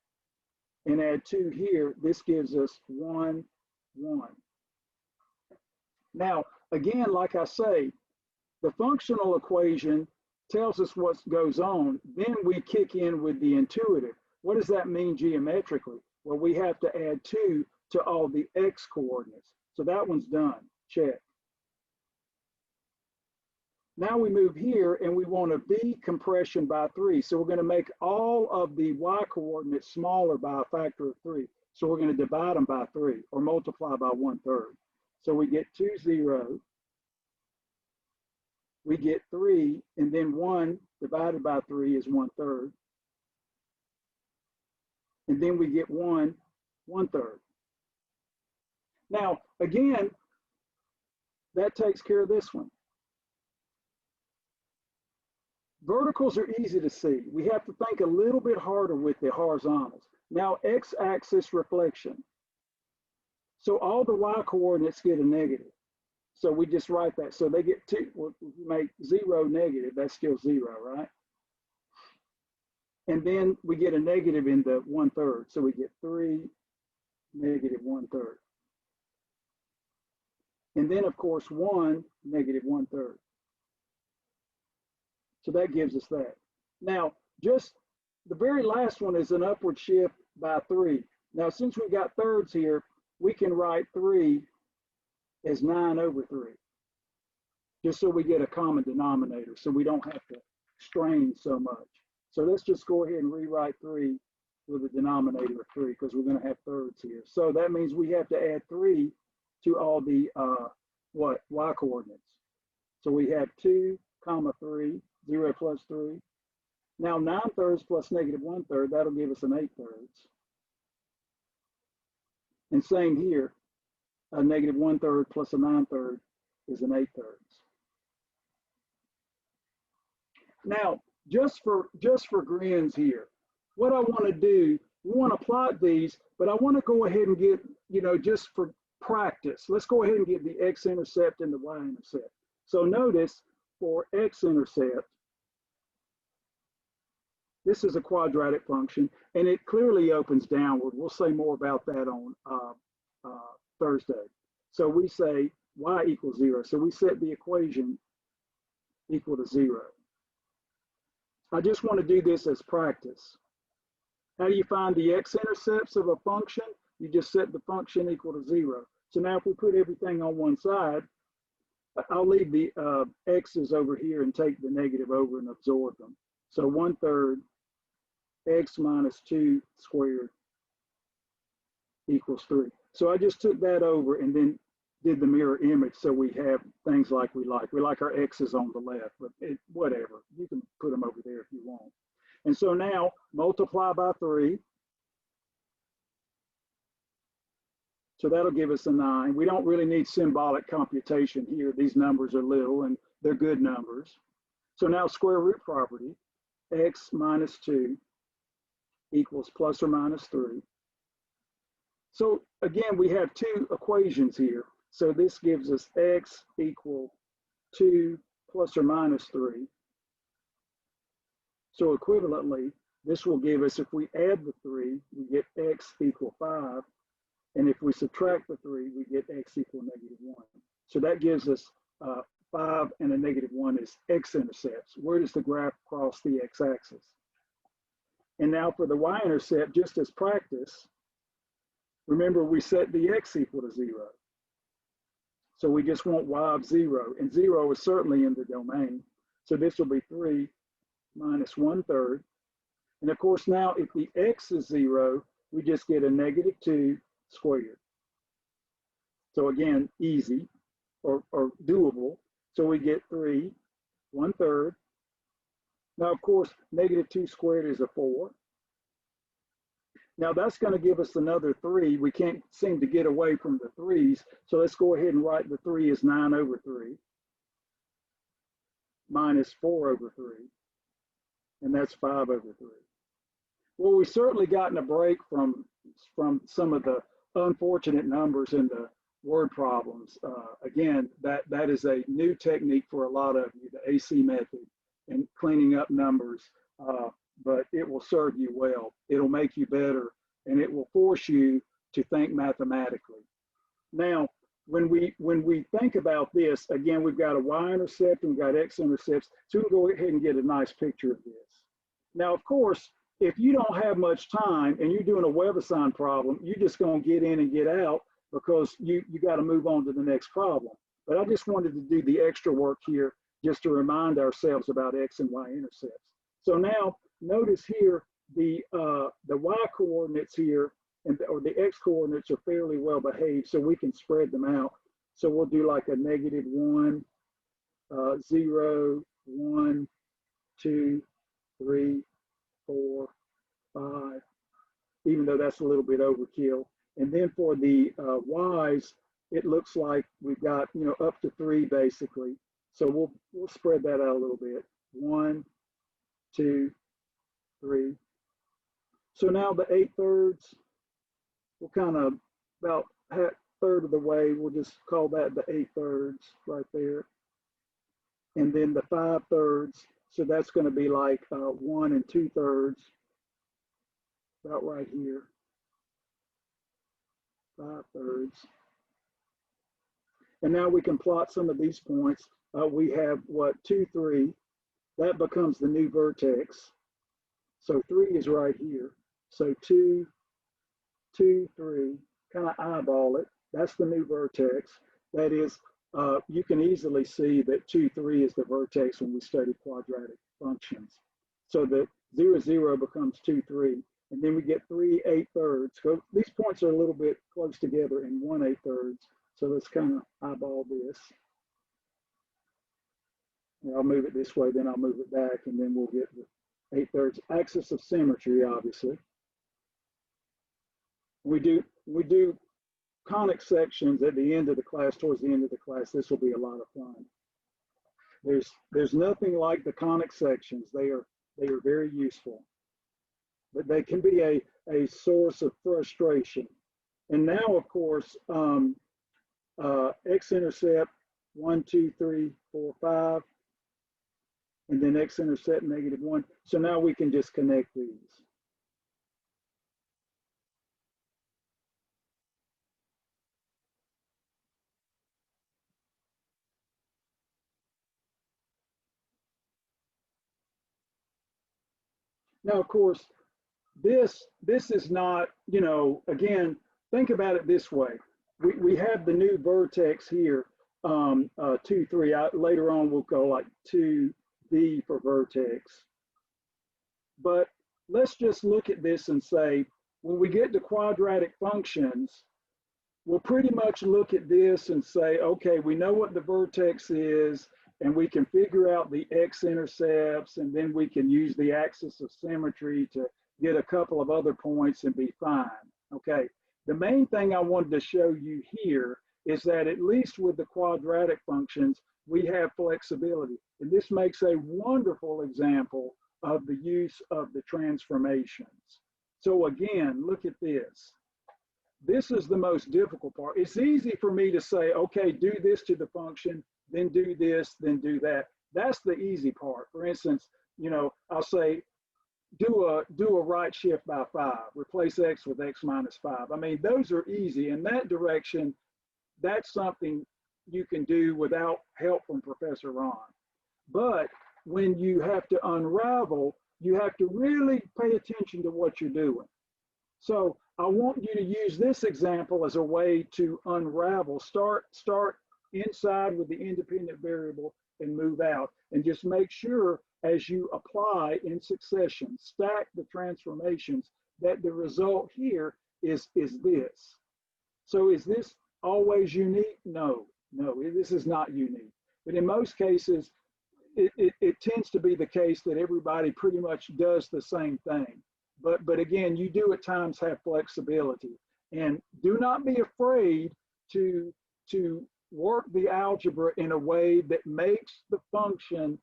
and add 2 here. This gives us 1, 1. Now, again, like I say, the functional equation tells us what goes on. Then we kick in with the intuitive. What does that mean geometrically? Well, we have to add 2 to all the x coordinates. So that one's done. Check. Now we move here and we want a V compression by 3. So we're going to make all of the y coordinates smaller by a factor of 3. So we're going to divide them by 3 or multiply by 1/3. So we get 2, 0. We get 3, and then 1 divided by 3 is 1/3. And then we get 1, 1/3. Now, again, that takes care of this one. Verticals are easy to see. We have to think a little bit harder with the horizontals. Now, x-axis reflection. So all the y coordinates get a negative. So we just write that. So they get 2, we make 0 negative, that's still 0, right? And then we get a negative in the 1/3. So we get 3, negative 1/3. And then, of course, 1, negative 1/3. So that gives us that. Now, just the very last one is an upward shift by 3. Now, since we've got thirds here, we can write 3 as 9/3, just so we get a common denominator, so we don't have to strain so much. So let's just go ahead and rewrite 3 with a denominator of 3, because we're going to have thirds here. So that means we have to add 3 to all the y coordinates. So we have 2, 3, 0 plus 3. Now 9/3 plus negative 1/3, that'll give us an 8/3. And same here, a negative 1/3 plus a 9/3 is an 8/3. Now, just for grins here, what I want to do, we want to plot these, but I want to go ahead and get, just for practice, let's go ahead and get the x-intercept and the y-intercept. So notice for x-intercept, this is a quadratic function, and it clearly opens downward. We'll say more about that on Thursday. So we say y equals 0. So we set the equation equal to 0. I just want to do this as practice. How do you find the x-intercepts of a function? You just set the function equal to 0. So now if we put everything on one side, I'll leave the x's over here and take the negative over and absorb them. So 1/3 x minus 2 squared equals 3. So I just took that over and then did the mirror image so we have things like we like. We like our x's on the left, but whatever. You can put them over there if you want. And so now multiply by 3. So that'll give us a 9. We don't really need symbolic computation here. These numbers are little and they're good numbers. So now square root property, x minus 2 equals plus or minus 3. So again, we have two equations here. So this gives us x equal 2 plus or minus 3. So equivalently, this will give us, if we add the 3, we get x equal 5. And if we subtract the 3, we get x equal -1. So that gives us 5 and a -1 is x-intercepts. Where does the graph cross the x-axis? And now for the y-intercept, just as practice, remember we set the x equal to 0. So we just want y of 0, and 0 is certainly in the domain. So this will be 3 minus 1/3. And of course now if the x is 0, we just get a -2 squared. So again, easy or doable. So we get 3, 1/3. Now, of course, -2 squared is a 4. Now that's going to give us another 3. We can't seem to get away from the 3's. So let's go ahead and write the 3 as 9/3 minus 4/3. And that's 5/3. Well, we've certainly gotten a break from some of the unfortunate numbers in the word problems. Again, that is a new technique for a lot of you, the AC method and cleaning up numbers, but it will serve you well. It'll make you better, and it will force you to think mathematically. Now, when we think about this, again, we've got a y-intercept and we've got x-intercepts, so we can go ahead and get a nice picture of this. Now, of course, if you don't have much time and you're doing a WebAssign problem, you're just going to get in and get out because you got to move on to the next problem. But I just wanted to do the extra work here just to remind ourselves about x and y intercepts. So now notice here the y coordinates here or the x coordinates are fairly well behaved, so we can spread them out. So we'll do like a -1, 0, 1, 2, 3, 4, 5, even though that's a little bit overkill. And then for the y's, it looks like we've got, up to 3 basically. So we'll spread that out a little bit. 1, 2, 3. So now the 8/3, we'll kind of about a third of the way, we'll just call that the 8/3 right there. And then the 5/3, so that's going to be like 1 2/3, about right here. 5/3. And now we can plot some of these points. We have what, 2, 3. That becomes the new vertex. So 3 is right here. So 2, 2, 3, kind of eyeball it. That's the new vertex. That is, you can easily see that 2, 3 is the vertex when we study quadratic functions. So that 0, 0 becomes 2, 3. And then we get 3 8/3. So these points are a little bit close together in 1 8/3. So let's kind of eyeball this. And I'll move it this way, then I'll move it back, and then we'll get the 8/3 axis of symmetry, obviously. We do conic sections at the end of the class, towards the end of the class. This will be a lot of fun. There's nothing like the conic sections. They are very useful, but they can be a source of frustration. And now, of course, x-intercept 1, 2, 3, 4, 5. and then x-intercept -1. So now we can just connect these. Now, of course, this is not, you know, again, think about it this way. We have the new vertex here, 2, 3. Later on, we'll go like 2D for vertex. But let's just look at this and say, when we get to quadratic functions, we'll pretty much look at this and say, okay, we know what the vertex is, and we can figure out the x-intercepts, and then we can use the axis of symmetry to get a couple of other points and be fine. Okay, the main thing I wanted to show you here is that at least with the quadratic functions, we have flexibility. And this makes a wonderful example of the use of the transformations. So again, look at this. This is the most difficult part. It's easy for me to say, okay, do this to the function, then do this, then do that. That's the easy part. For instance, you know, I'll say, do a right shift by 5, replace x with x minus 5. I mean, those are easy. In that direction, that's something you can do without help from Professor Ron. But when you have to unravel, you have to really pay attention to what you're doing. So I want you to use this example as a way to unravel. Start inside with the independent variable and move out. And just make sure as you apply in succession, stack the transformations, that the result here is this. So is this always unique? No, this is not unique. But in most cases, it tends to be the case that everybody pretty much does the same thing. But again, you do at times have flexibility. And do not be afraid to work the algebra in a way that makes the function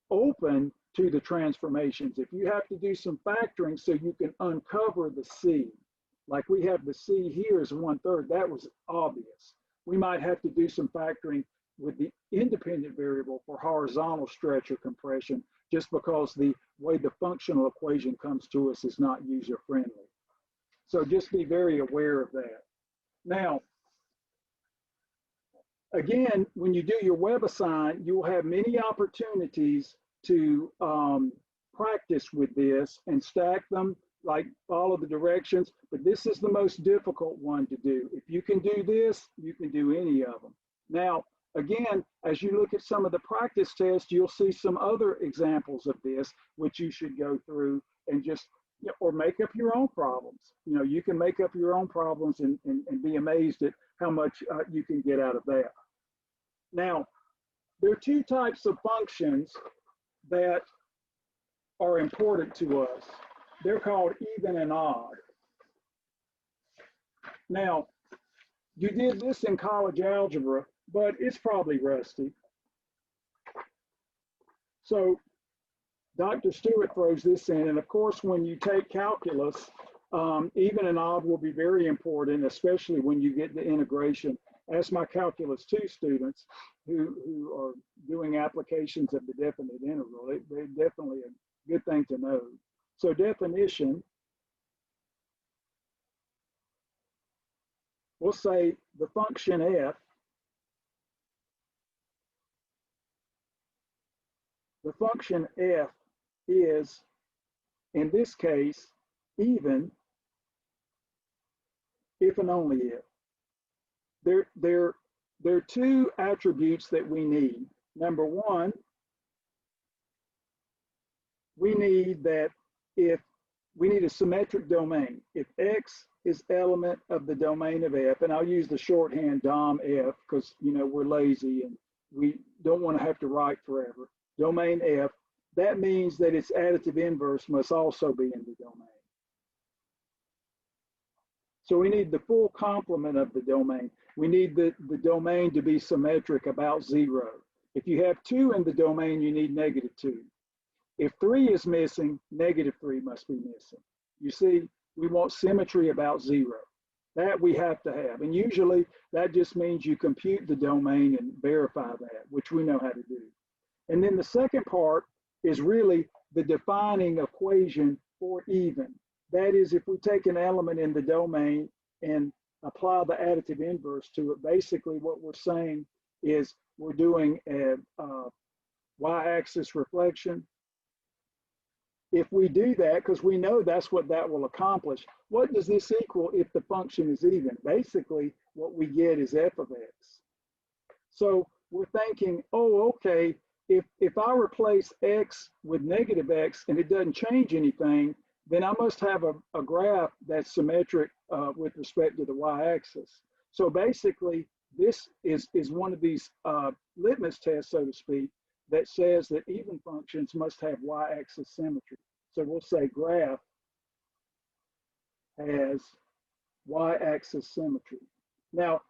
open to the transformations. If you have to do some factoring so you can uncover the C, like we have the C here is 1/3, that was obvious. We might have to do some factoring with the independent variable for horizontal stretch or compression, just because the way the functional equation comes to us is not user-friendly. So just be very aware of that. Now, again, when you do your WebAssign, you'll have many opportunities to practice with this and stack them, like follow the directions, but this is the most difficult one to do. If you can do this, you can do any of them. Now, again, as you look at some of the practice tests, you'll see some other examples of this, which you should go through and just, you know, or make up your own problems. You know, you can make up your own problems and be amazed at how much you can get out of that. Now, there are 2 types of functions that are important to us. They're called even and odd. Now, you did this in college algebra, but it's probably rusty. So Dr. Stewart throws this in, and of course, when you take calculus, even and odd will be very important, especially when you get the integration. Ask my Calculus 2 students who are doing applications of the definite integral. They're definitely a good thing to know. So definition, we'll say the function f, the function f is, in this case, even if and only if. There are 2 attributes that we need. Number 1, we need that if we need a symmetric domain. If x is element of the domain of f, and I'll use the shorthand dom f because, you know, we're lazy and we don't want to have to write forever. Domain f, that means that its additive inverse must also be in the domain. So we need the full complement of the domain. We need the domain to be symmetric about 0. If you have 2 in the domain, you need -2. If 3 is missing, -3 must be missing. You see, we want symmetry about 0. That we have to have. And usually that just means you compute the domain and verify that, which we know how to do. And then the second part is really the defining equation for even. That is, if we take an element in the domain and apply the additive inverse to it, basically what we're saying is we're doing a y-axis reflection. If we do that, because we know that's what that will accomplish, what does this equal if the function is even? Basically, what we get is f of x. So we're thinking, oh, okay, if I replace x with negative x and it doesn't change anything, then I must have a graph that's symmetric with respect to the y-axis. So basically, this is one of these litmus tests, so to speak, that says that even functions must have y-axis symmetry. So we'll say graph has y-axis symmetry. Now,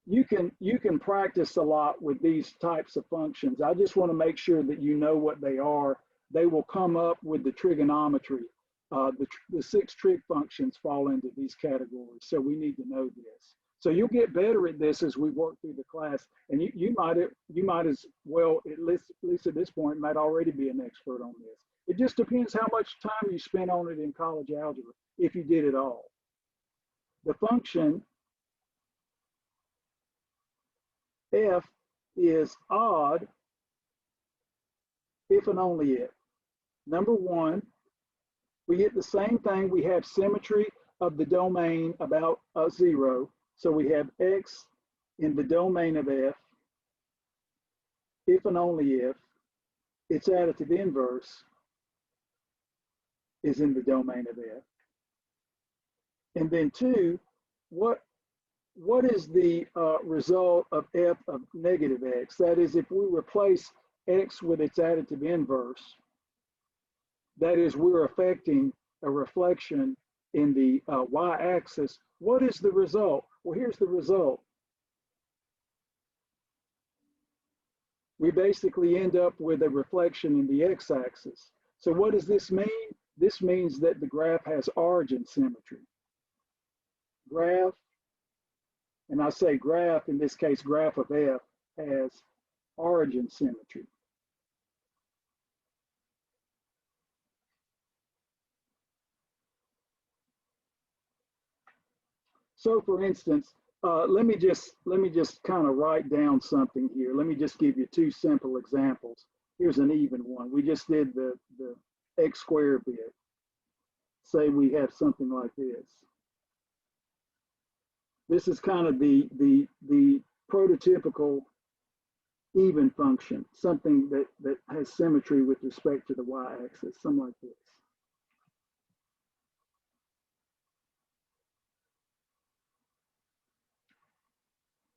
you can practice a lot with these types of functions. I just want to make sure that you know what they are. They will come up with the trigonometry. The 6 trig functions fall into these categories, so we need to know this. So you'll get better at this as we work through the class, and you might as well, at least at this point, might already be an expert on this. It just depends how much time you spent on it in college algebra, if you did it all. The function f is odd if and only if. Number one, we get the same thing. We have symmetry of the domain about 0. So we have x in the domain of f, if and only if its additive inverse is in the domain of f. And then 2, what is the result of f of negative x? That is, if we replace x with its additive inverse, that is, we're affecting a reflection in the y-axis. What is the result? Well, here's the result. We basically end up with a reflection in the x-axis. So what does this mean? This means that the graph has origin symmetry. Graph, and I say graph, in this case, graph of f, has origin symmetry. So for instance, let me just kind of write down something here. Let me just give you 2 simple examples. Here's an even one. We just did the x squared bit. Say we have something like this. This is kind of the prototypical even function, something that has symmetry with respect to the y-axis, something like this.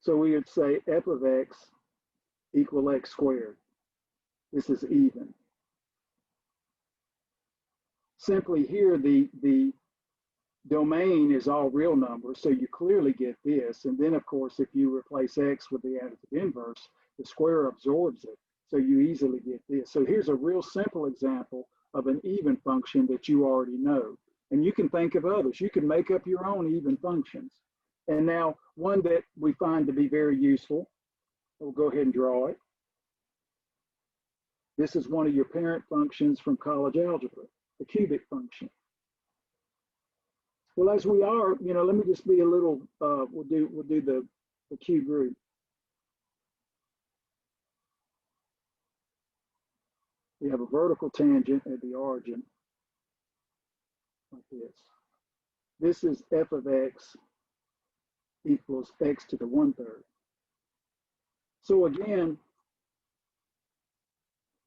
So we would say f of x equal x squared. This is even. Simply here, the domain is all real numbers, so you clearly get this. And then, of course, if you replace x with the additive inverse, the square absorbs it, so you easily get this. So here's a real simple example of an even function that you already know. And you can think of others. You can make up your own even functions. And now, one that we find to be very useful, we'll go ahead and draw it. This is one of your parent functions from college algebra, the cubic function. Well, as we are, let me just be a little, we'll do the cube root. We have a vertical tangent at the origin, like this. This is f of x equals x to the 1/3. So again,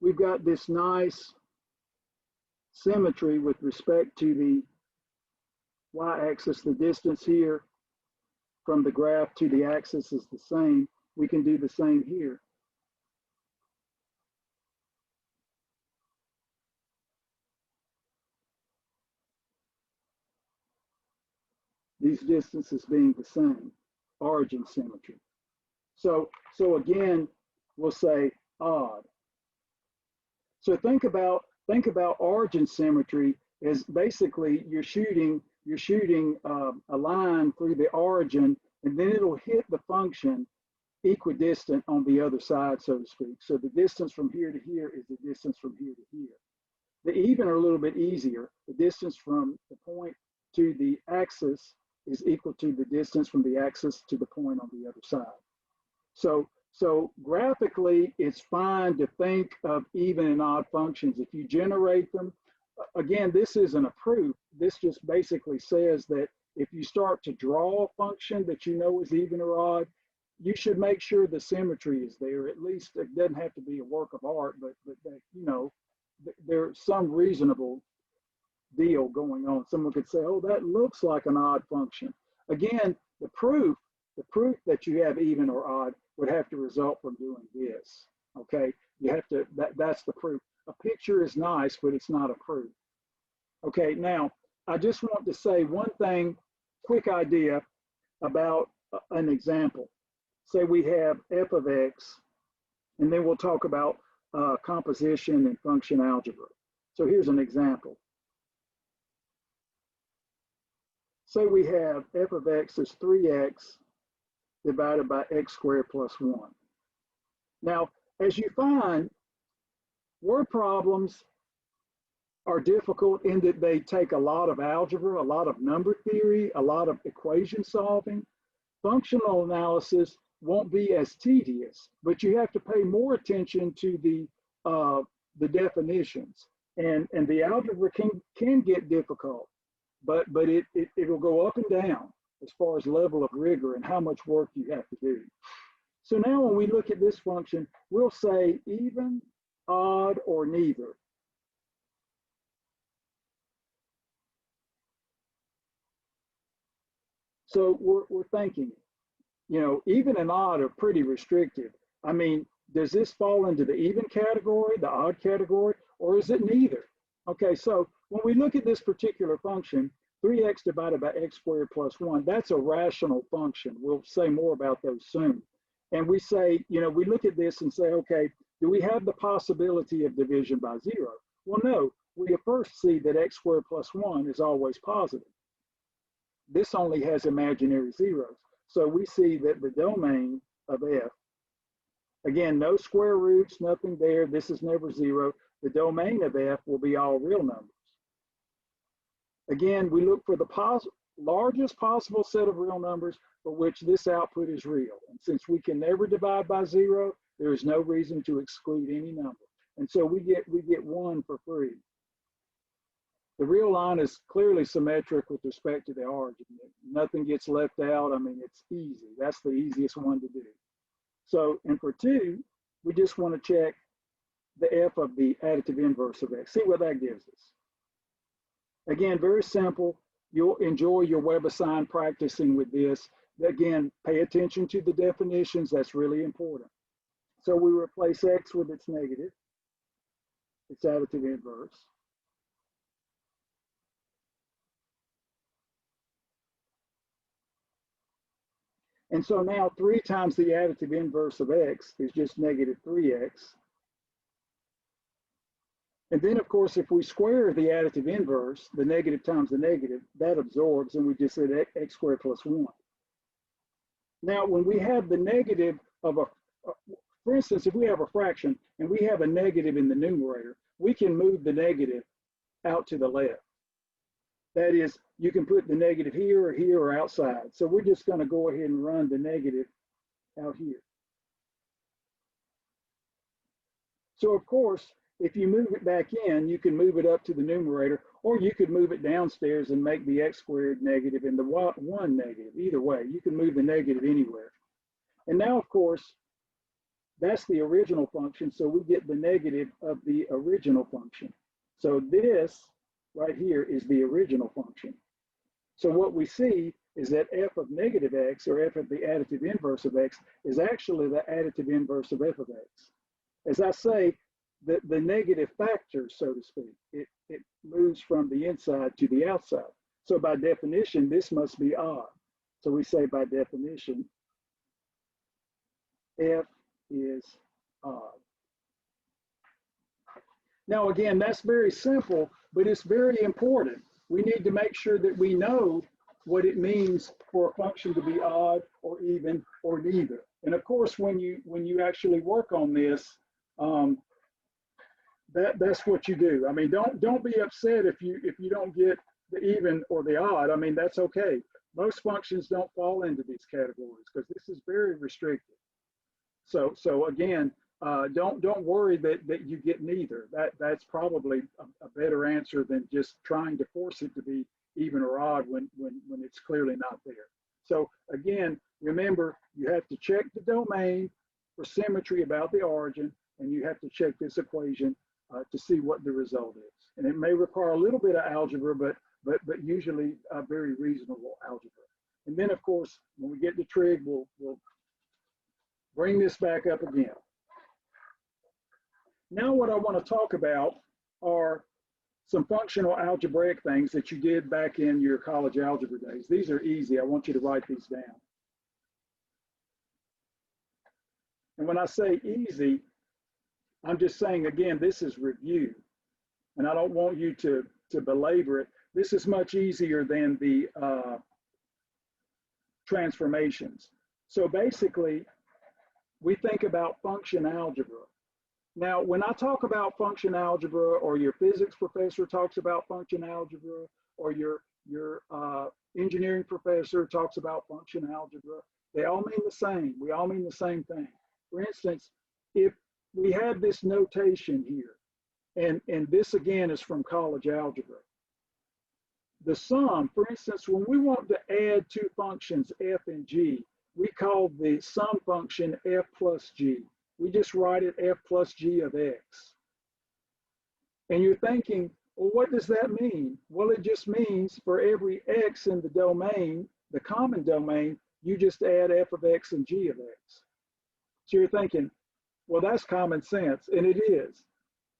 we've got this nice symmetry with respect to the y-axis. The distance here from the graph to the axis is the same. We can do the same here. These distances being the same, origin symmetry. So again, we'll say odd. So think about origin symmetry as basically you're shooting a line through the origin, and then it'll hit the function, equidistant on the other side, so to speak. So the distance from here to here is the distance from here to here. The even are a little bit easier. The distance from the point to the axis is equal to the distance from the axis to the point on the other side. So graphically, it's fine to think of even and odd functions. If you generate them, again, this isn't a proof. This just basically says that if you start to draw a function that you know is even or odd, you should make sure the symmetry is there. At least it doesn't have to be a work of art, but that, you know, there's some reasonable deal going on. Someone could say, oh, that looks like an odd function. Again, the proof that you have even or odd would have to result from doing this. Okay, you have to, that's the proof. A picture is nice, but it's not a proof. Okay, now I just want to say one thing, quick idea about an example. Say we have f of x, and then we'll talk about composition and function algebra. So here's an example. Say we have f of x is 3x divided by x squared plus 1. Now, as you find, word problems are difficult in that they take a lot of algebra, a lot of number theory, a lot of equation solving. Functional analysis won't be as tedious, but you have to pay more attention to the definitions. And the algebra can get difficult, but it'll go up and down as far as level of rigor and how much work you have to do. So now when we look at this function, we'll say even, odd, or neither. So we're thinking, you know, even and odd are pretty restrictive. I mean, does this fall into the even category, the odd category, or is it neither? Okay, so when we look at this particular function, 3x divided by x squared plus 1, that's a rational function. We'll say more about those soon. And we say, you know, we look at this and say, okay, do we have the possibility of division by 0? Well, no, we first see that x squared plus 1 is always positive. This only has imaginary zeros. So we see that the domain of f, again, no square roots, nothing there. This is never 0. The domain of f will be all real numbers. Again, we look for the largest possible set of real numbers for which this output is real. And since we can never divide by 0, there is no reason to exclude any number. And so we get 1 for free. The real line is clearly symmetric with respect to the origin. Nothing gets left out. I mean, it's easy. That's the easiest one to do. So, and for 2, we just want to check the f of the additive inverse of x. See what that gives us. Again, very simple. You'll enjoy your WebAssign practicing with this. Again, pay attention to the definitions. That's really important. So we replace x with its negative, its additive inverse. And so now 3 times the additive inverse of x is just negative 3x. And then, of course, if we square the additive inverse, the negative times the negative, that absorbs, and we just said x squared plus 1. Now, when we have the negative of for instance, if we have a fraction and we have a negative in the numerator, we can move the negative out to the left. That is, you can put the negative here or outside. So we're just going to go ahead and run the negative out here. So, of course, if you move it back in, you can move it up to the numerator, or you could move it downstairs and make the x squared negative and the 1 negative. Either way, you can move the negative anywhere. And now, of course, that's the original function, so we get the negative of the original function. So this right here is the original function. So what we see is that f of negative x, or f of the additive inverse of x, is actually the additive inverse of f of x. As I say, the negative factor, so to speak, it moves from the inside to the outside. So by definition, this must be odd. So we say by definition, f is odd. Now again, that's very simple, but it's very important. We need to make sure that we know what it means for a function to be odd or even or neither. And of course, when you actually work on this, that's what you do. I mean, don't be upset if you don't get the even or the odd. I mean, that's okay. Most functions don't fall into these categories because this is very restricted. So again, don't worry that you get neither. That's probably a better answer than just trying to force it to be even or odd when it's clearly not there. So again, remember, you have to check the domain for symmetry about the origin, and you have to check this equation to see what the result is. And it may require a little bit of algebra, but usually a very reasonable algebra. And then of course, when we get to trig, we'll bring this back up again. Now what I want to talk about are some functional algebraic things that you did back in your college algebra days. These are easy. I want you to write these down. And when I say easy, I'm just saying, again, this is review. And I don't want you to belabor it. This is much easier than the transformations. So basically, we think about function algebra. Now, when I talk about function algebra, or your physics professor talks about function algebra, or your engineering professor talks about function algebra, they all mean the same. We all mean the same thing. For instance, if we have this notation here, and this again is from college algebra, the sum, for instance, when we want to add two functions, f and g, we call the sum function f plus g. We just write it f plus g of x. And you're thinking, well, what does that mean? Well, it just means for every x in the domain, the common domain, you just add f of x and g of x. So you're thinking, well, that's common sense, and it is.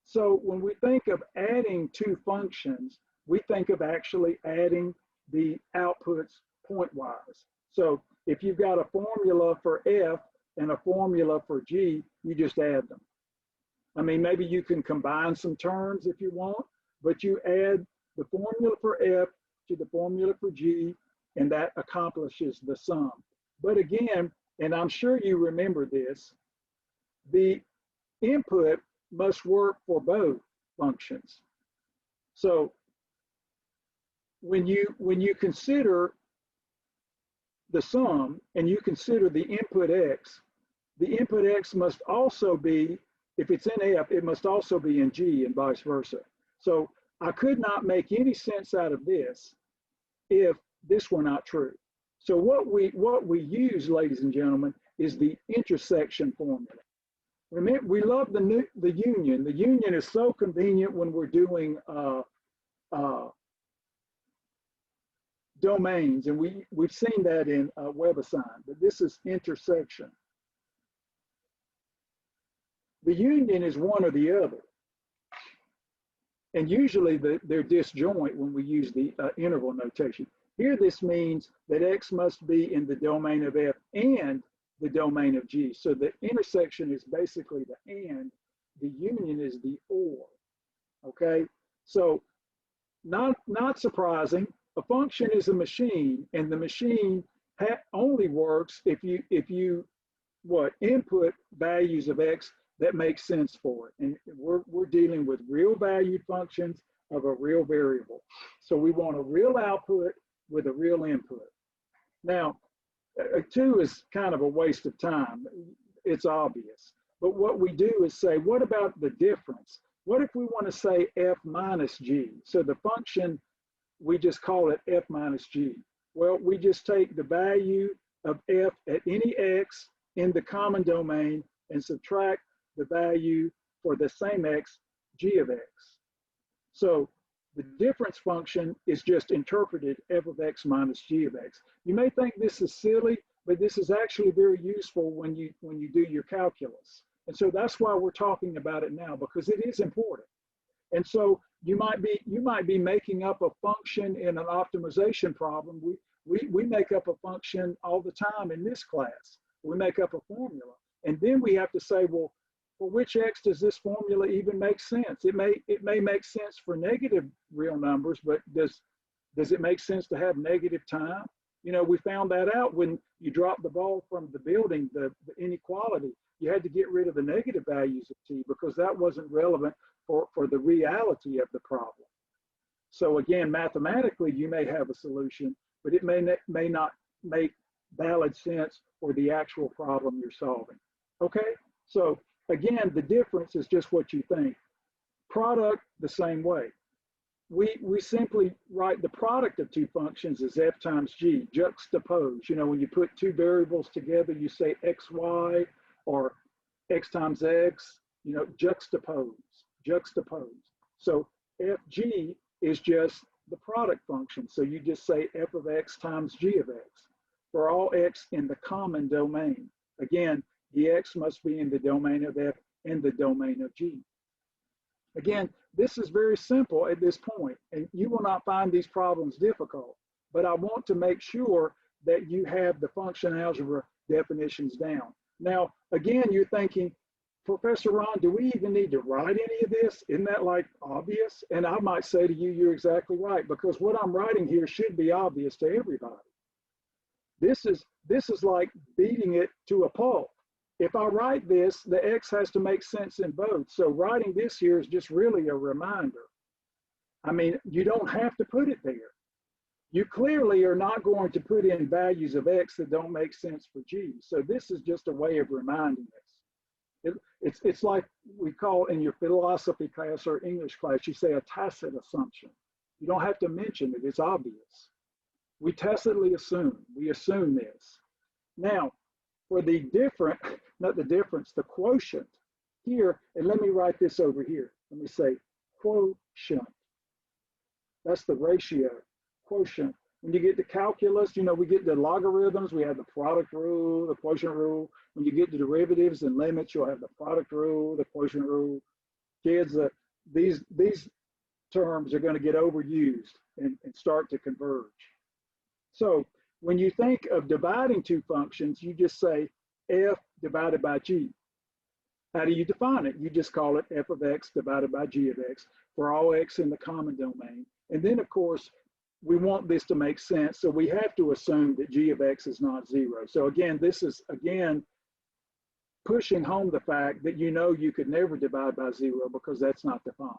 So when we think of adding two functions, we think of actually adding the outputs pointwise. So if you've got a formula for f and a formula for g, you just add them. I mean, maybe you can combine some terms if you want, but you add the formula for f to the formula for g, and that accomplishes the sum. But again, and I'm sure you remember this, the input must work for both functions. So when you consider the sum and you consider the input x must also be, if it's in f, it must also be in g, and vice versa. So I could not make any sense out of this if this were not true. So what we use, ladies and gentlemen, is the intersection formula. Remember, we love the union. The union is so convenient when we're doing domains, and we've seen that in WebAssign, but this is intersection. The union is one or the other. And usually they're disjoint when we use the interval notation. Here this means that x must be in the domain of f and the domain of g. So the intersection is basically the and, the union is the or, okay? So not surprising, a function is a machine, and the machine only works if you input values of x that make sense for it. And we're dealing with real valued functions of a real variable. So we want a real output with a real input. Now, 2 is kind of a waste of time. It's obvious. But what we do is say, what about the difference? What if we want to say f minus g? So the function, we just call it f minus g. Well, we just take the value of f at any x in the common domain and subtract the value for the same x, g of x. So the difference function is just interpreted f of x minus g of x. You may think this is silly, but this is actually very useful when you do your calculus. And so that's why we're talking about it now, because it is important. And so you might be making up a function in an optimization problem. We make up a function all the time in this class. We make up a formula, and then we have to say, well, for which x does this formula even make sense? It may make sense for negative real numbers, but does it make sense to have negative time? You know, we found that out when you dropped the ball from the building, the inequality. You had to get rid of the negative values of t because that wasn't relevant for the reality of the problem. So again, mathematically, you may have a solution, but it may not make valid sense for the actual problem you're solving. Okay, so again, the difference is just what you think. Product, the same way. We simply write the product of two functions as f times g, juxtapose. You know, when you put two variables together, you say xy or x times x, you know, juxtapose. So fg is just the product function. So you just say f of x times g of x for all x in the common domain. Again, the x must be in the domain of f and the domain of g. Again, this is very simple at this point, and you will not find these problems difficult, but I want to make sure that you have the function algebra definitions down. Now, again, you're thinking, Professor Ron, do we even need to write any of this? Isn't that like obvious? And I might say to you, you're exactly right, because what I'm writing here should be obvious to everybody. This is like beating it to a pulp. If I write this, the x has to make sense in both. So writing this here is just really a reminder. I mean, you don't have to put it there. You clearly are not going to put in values of x that don't make sense for g. So this is just a way of reminding us. It's like we call in your philosophy class or English class, you say a tacit assumption. You don't have to mention it, it's obvious. We tacitly assume, we assume this. Now, for the different, not the difference, the quotient here, and let me write this over here. Let me say quotient. That's the ratio, quotient. When you get to calculus, you know, we get the logarithms, we have the product rule, the quotient rule. When you get to derivatives and limits, you'll have the product rule, the quotient rule. Kids, these terms are going to get overused and start to converge. So when you think of dividing two functions, you just say f divided by g. How do you define it? You just call it f of x divided by g of x for all x in the common domain. And then, of course, we want this to make sense, so we have to assume that g of x is not 0. So again, this is, again, pushing home the fact that you know you could never divide by 0 because that's not defined.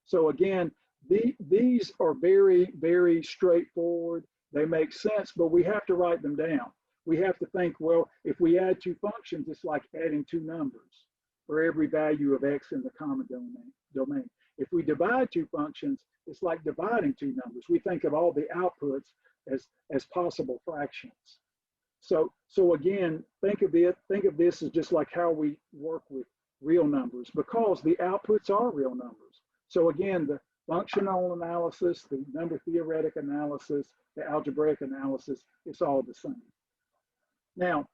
So again, these are very, very straightforward. They make sense, but we have to write them down. We have to think, well, if we add two functions, it's like adding two numbers for every value of x in the common domain. If we divide two functions, it's like dividing two numbers. We think of all the outputs as possible fractions. So again, think of this as just like how we work with real numbers, because the outputs are real numbers. So again, the functional analysis, the number theoretic analysis, the algebraic analysis, it's all the same. Now,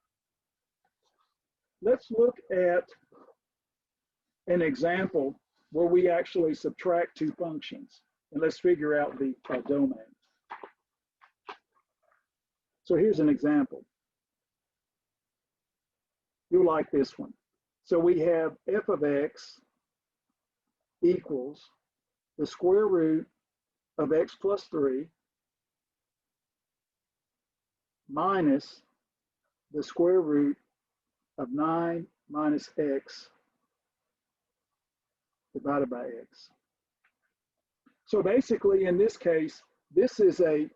let's look at an example where we actually subtract two functions, and let's figure out the domain. So here's an example. You'll like this one. So we have f of x equals the square root of x plus 3 minus the square root of 9 minus x divided by x. So basically, in this case, this is a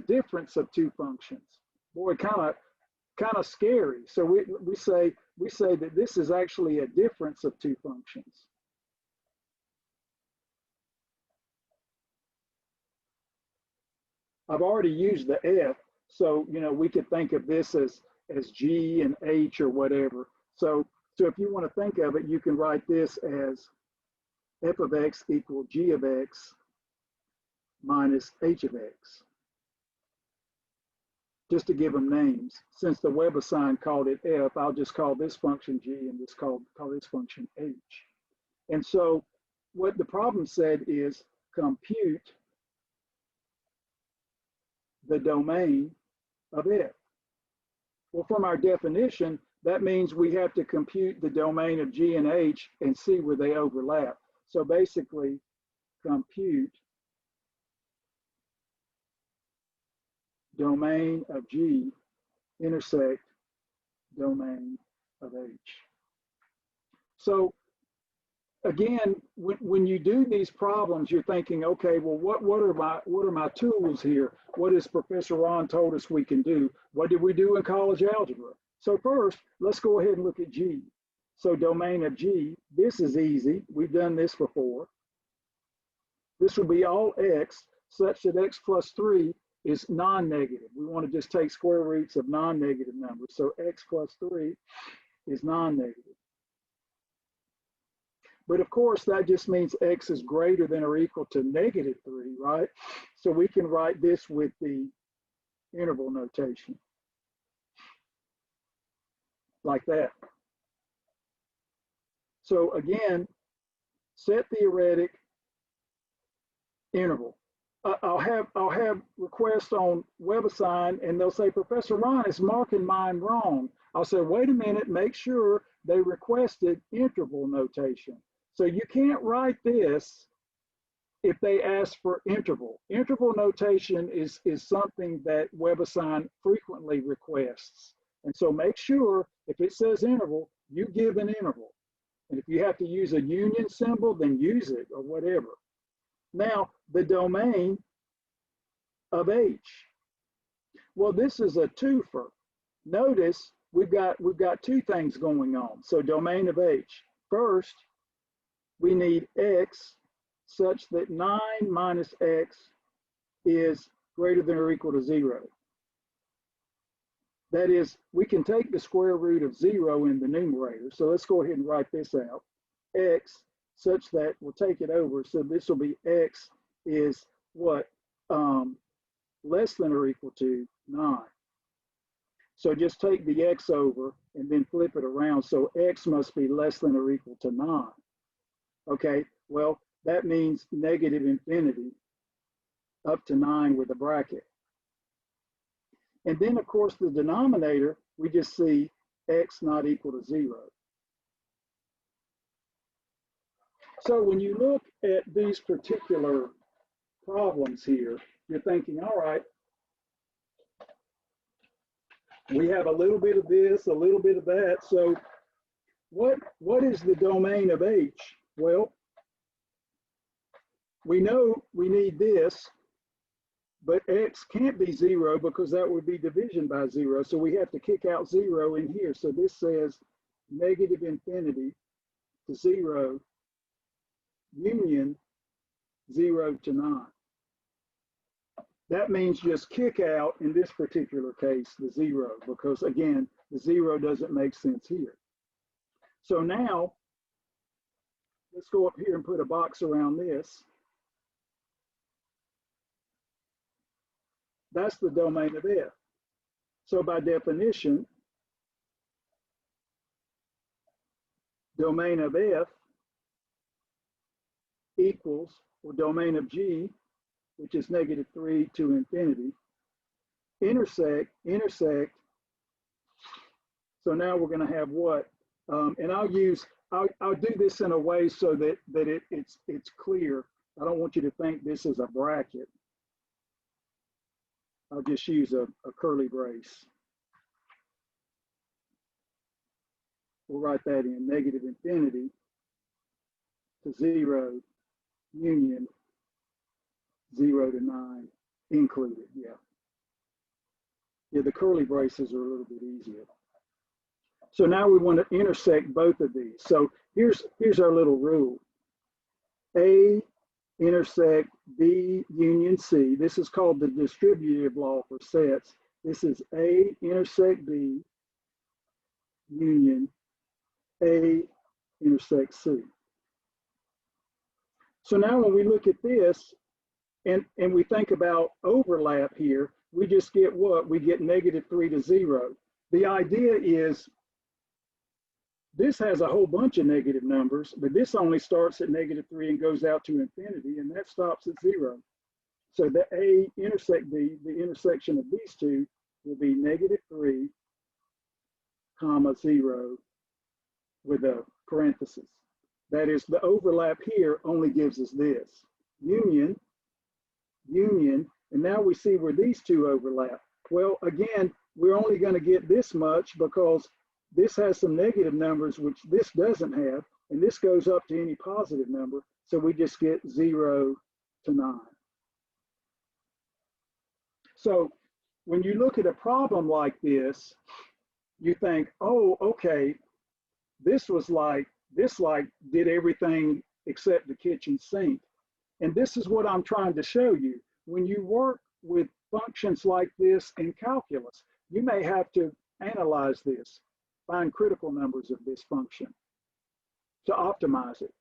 difference of two functions. Boy, kind of scary. So we say that this is actually a difference of two functions. I've already used the f, so you know we could think of this as g and h or whatever. So if you want to think of it, you can write this as f of x equal g of x minus h of x, just to give them names. Since the WebAssign called it f, I'll just call this function g and just call this function h. And so what the problem said is compute the domain of f. Well, from our definition, that means we have to compute the domain of g and h and see where they overlap. So basically, compute domain of G intersect domain of H. So again, when you do these problems, you're thinking, okay, well, what are my tools here? What has Professor Ron told us we can do? What did we do in college algebra? So first, let's go ahead and look at G. So domain of G, this is easy. We've done this before. This will be all x such that x plus 3 is non-negative. We want to just take square roots of non-negative numbers. So x plus 3 is non-negative. But of course, that just means x is greater than or equal to negative 3, right? So we can write this with the interval notation, like that. So again, set theoretic interval. I'll have requests on WebAssign, and they'll say, Professor Ron is marking mine wrong. I'll say, wait a minute, make sure they requested interval notation. So you can't write this if they ask for interval. Interval notation is something that WebAssign frequently requests. And so make sure if it says interval, you give an interval. And if you have to use a union symbol, then use it or whatever. Now, the domain of H. Well, this is a twofer. Notice we've got two things going on. So domain of H. First, we need x such that 9 minus x is greater than or equal to 0. That is, we can take the square root of 0 in the numerator. So let's go ahead and write this out. X such that we'll take it over. So this will be x is what? Less than or equal to 9. So just take the x over and then flip it around. So x must be less than or equal to 9. Okay, well, that means negative infinity up to 9 with a bracket. And then, of course, the denominator, we just see x not equal to 0. So when you look at these particular problems here, you're thinking, all right, we have a little bit of this, a little bit of that. So what is the domain of H? Well, we know we need this, but x can't be 0 because that would be division by 0. So we have to kick out 0 in here. So this says negative infinity to 0 union 0 to 9. That means just kick out, in this particular case, the 0, because again, the 0 doesn't make sense here. So now, let's go up here and put a box around this. That's the domain of F. So by definition, domain of F equals, or domain of G, which is negative 3 to infinity, intersect. So now we're going to have what? And I'll do this in a way so that it's clear. I don't want you to think this is a bracket. I'll just use a curly brace. We'll write that in, negative infinity to 0 union 0 to 9 included, yeah. Yeah, the curly braces are a little bit easier. So now we want to intersect both of these. So here's our little rule. A intersect B union C. This is called the distributive law for sets. This is A intersect B union A intersect C. So now when we look at this and we think about overlap here, we just get what? We get negative 3 to 0. The idea is this has a whole bunch of negative numbers, but this only starts at negative 3 and goes out to infinity, and that stops at 0. So the A intersect B, the intersection of these two, will be negative 3, comma 0 with a parenthesis. That is, the overlap here only gives us this. Union And now we see where these two overlap. Well, again, we're only going to get this much because this has some negative numbers, which this doesn't have, and this goes up to any positive number. So we just get 0 to 9. So when you look at a problem like this, you think, oh, okay, this did everything except the kitchen sink. And this is what I'm trying to show you. When you work with functions like this in calculus, you may have to analyze this, find critical numbers of this function to optimize it.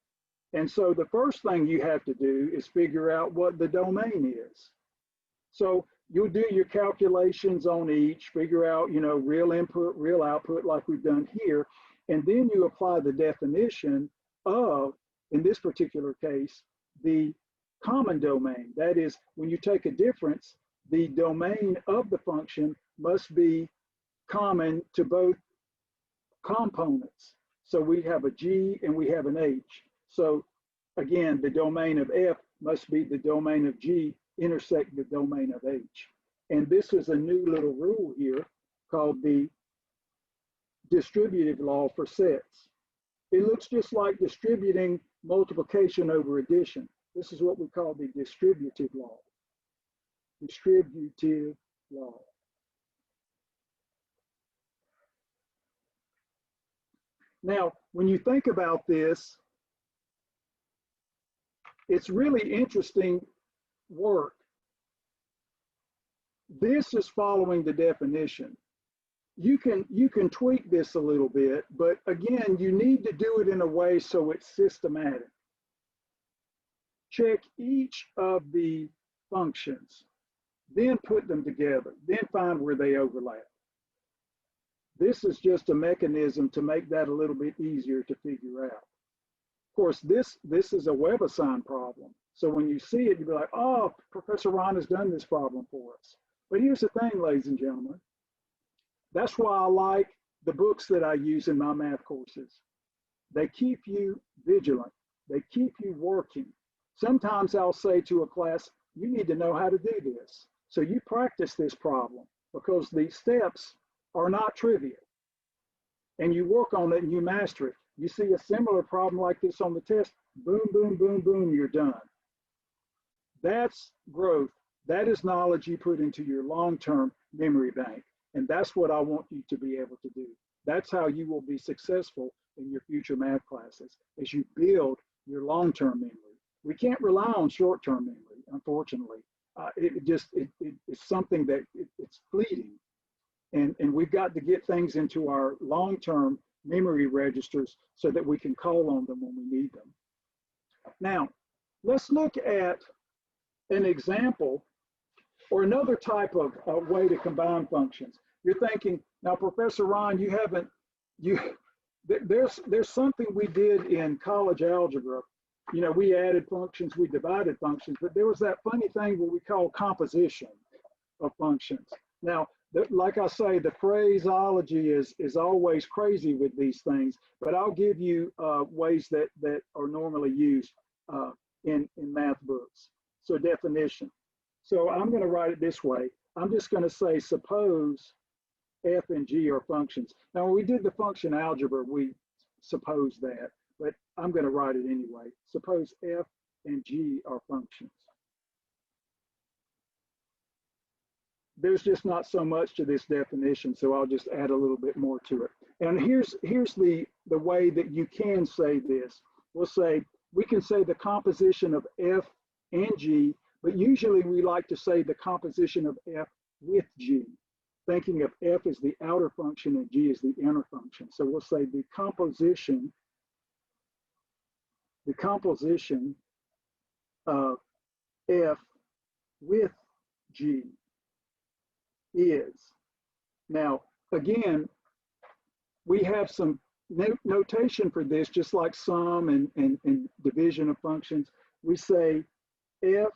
And so the first thing you have to do is figure out what the domain is. So you'll do your calculations on each, figure out, real input, real output like we've done here, and then you apply the definition of, in this particular case, the common domain. That is, when you take a difference, the domain of the function must be common to both components. So we have a G and we have an H. So again, the domain of F must be the domain of G intersect the domain of H. And this is a new little rule here called the distributive law for sets. It looks just like distributing multiplication over addition. This is what we call the distributive law. Distributive law. Now, when you think about this, it's really interesting work. This is following the definition. You can tweak this a little bit, but again, you need to do it in a way so it's systematic. Check each of the functions, then put them together, then find where they overlap. This is just a mechanism to make that a little bit easier to figure out. Of course, this is a WebAssign problem. So when you see it, you'll be like, oh, Professor Ron has done this problem for us. But here's the thing, ladies and gentlemen. That's why I like the books that I use in my math courses. They keep you vigilant. They keep you working. Sometimes I'll say to a class, you need to know how to do this. So you practice this problem because these steps are not trivial. And you work on it and you master it. You see a similar problem like this on the test, boom, boom, boom, boom, you're done. That's growth. That is knowledge you put into your long-term memory bank. And that's what I want you to be able to do. That's how you will be successful in your future math classes, as you build your long-term memory. We can't rely on short-term memory, unfortunately. It's something that it's fleeting. And we've got to get things into our long-term memory registers so that we can call on them when we need them. Now, let's look at an example or another type of way to combine functions. You're thinking, now, Professor Ron, there's something we did in college algebra. We added functions, we divided functions, but there was that funny thing what we call composition of functions. Now, like I say, the phraseology is always crazy with these things, but I'll give you ways that are normally used in math books. So definition. So I'm going to write it this way. I'm just going to say, suppose F and G are functions. Now, when we did the function algebra, we supposed that, but I'm going to write it anyway. Suppose F and G are functions. There's just not so much to this definition, so I'll just add a little bit more to it. And here's the way that you can say this. We can say the composition of F and G, but usually we like to say the composition of F with G, thinking of F as the outer function and G as the inner function. So we'll say the composition of F with G is. Now, again, we have some notation for this, just like sum and division of functions. We say F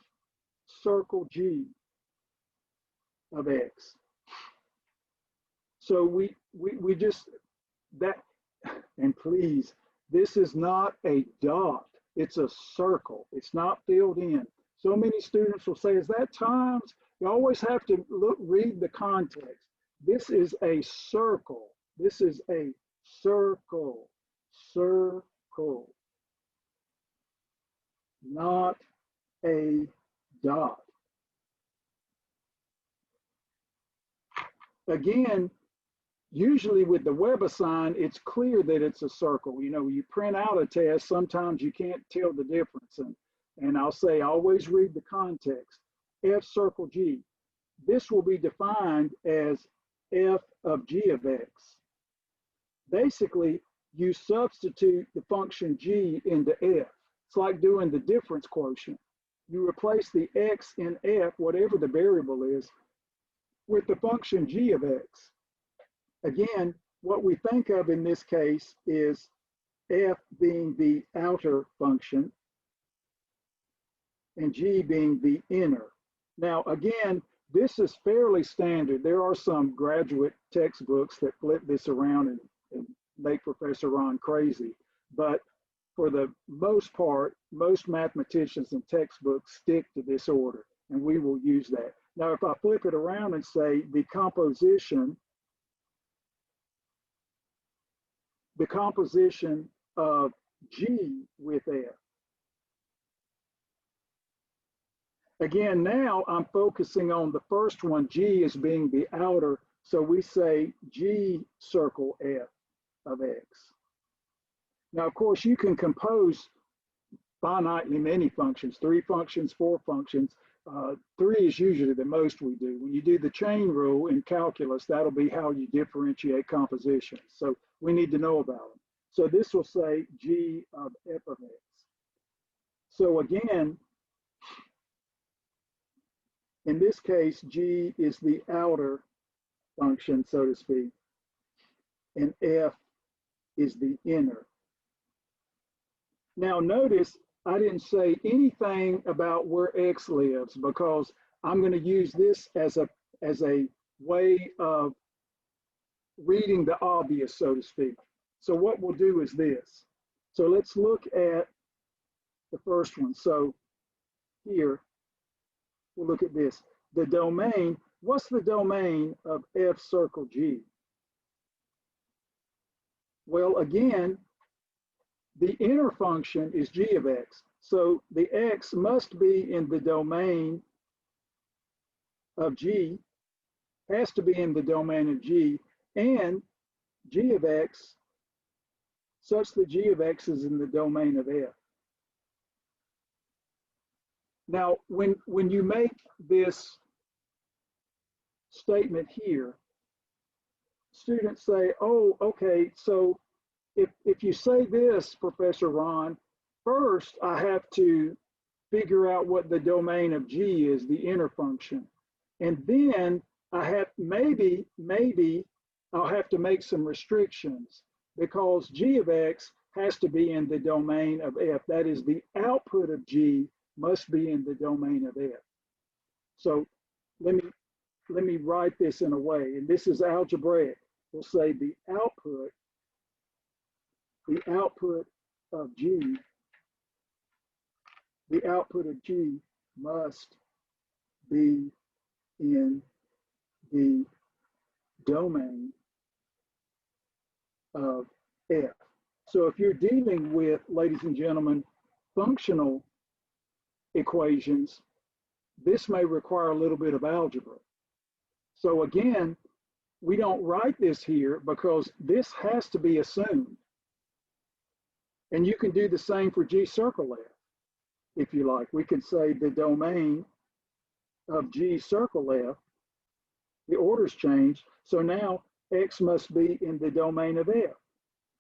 circle G of X. So we just, that, and please, this is not a dot, it's a circle. It's not filled in. So many students will say, is that times? You always have to read the context. This is a circle. This is a circle. Circle. Not a dot. Again, usually with the WebAssign, it's clear that it's a circle. You know, you print out a test, sometimes you can't tell the difference. And I'll say, always read the context. F circle G. This will be defined as f of g of x. Basically, you substitute the function g into f. It's like doing the difference quotient. You replace the x in f, whatever the variable is, with the function g of x. Again, what we think of in this case is f being the outer function and g being the inner. Now, again, this is fairly standard. There are some graduate textbooks that flip this around and make Professor Ron crazy. But for the most part, most mathematicians and textbooks stick to this order, and we will use that. Now, if I flip it around and say the composition of G with F. Again, now I'm focusing on the first one, G as being the outer, so we say G circle F of X. Now, of course, you can compose finitely many functions, 3 functions, 4 functions. 3 is usually the most we do. When you do the chain rule in calculus, that'll be how you differentiate compositions. So we need to know about them. So this will say G of F of X. So again, in this case, G is the outer function, so to speak, and F is the inner. Now notice I didn't say anything about where X lives because I'm going to use this as a way of reading the obvious, so to speak. So what we'll do is this. So let's look at the first one. So here, we'll look at this. The domain, what's the domain of F circle G? Well, again, the inner function is G of X. So the X must be in the domain of G, has to be in the domain of G, and G of X, such that G of X is in the domain of F. Now, when you make this statement here, students say, oh, okay, so if you say this, Professor Ron, first I have to figure out what the domain of G is, the inner function. And then I have, maybe I'll have to make some restrictions because G of X has to be in the domain of F. That is, the output of G must be in the domain of F. So let me write this in a way, and this is algebraic. We'll say the output of G, must be in the domain of F. So if you're dealing with, ladies and gentlemen, functional equations, this may require a little bit of algebra. So again, we don't write this here because this has to be assumed. And you can do the same for G circle F, if you like. We could say the domain of G circle F, the order's changed. So now X must be in the domain of F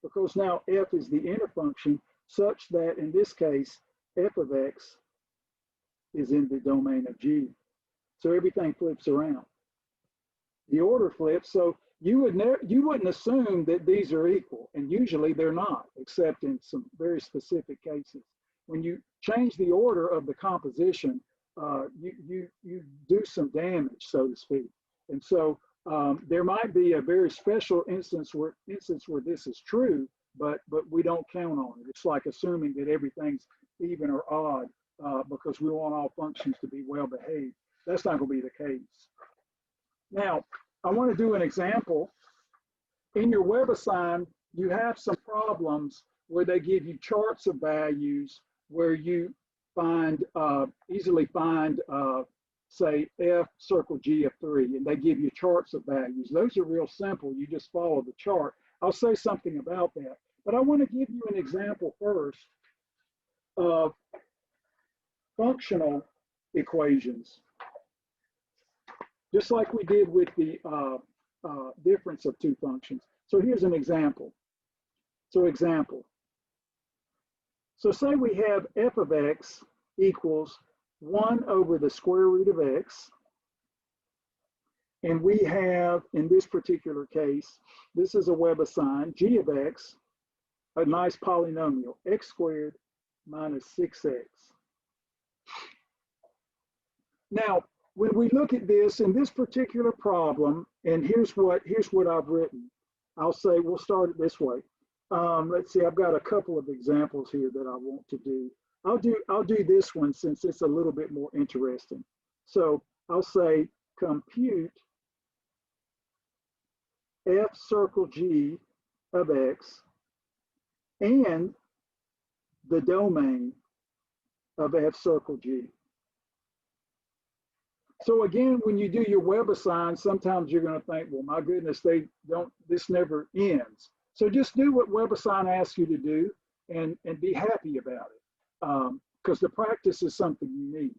because now F is the inner function such that in this case, F of X is in the domain of G. So everything flips around. The order flips, so you wouldn't assume that these are equal, and usually they're not, except in some very specific cases. When you change the order of the composition, you do some damage, so to speak. And so there might be a very special instance where this is true, but we don't count on it. It's like assuming that everything's even or odd because we want all functions to be well behaved. That's not going to be the case. Now, I want to do an example. In your WebAssign, you have some problems where they give you charts of values where you easily find, say, F circle G of 3, and they give you charts of values. Those are real simple. You just follow the chart. I'll say something about that. But I want to give you an example first of functional equations, just like we did with the difference of two functions. So here's an example. So say we have f of x equals 1 over the square root of x. And we have, in this particular case, this is a WebAssign, g of x, a nice polynomial, x squared minus 6x. Now, when we look at this in this particular problem, and here's what I've written. I'll say we'll start it this way. Let's see, I've got a couple of examples here that I want to do. I'll do this one since it's a little bit more interesting. So I'll say compute f circle g of x and the domain of f circle g. So again, when you do your WebAssign, sometimes you're going to think, well, my goodness, this never ends. So just do what WebAssign asks you to do and be happy about it, because the practice is something you need.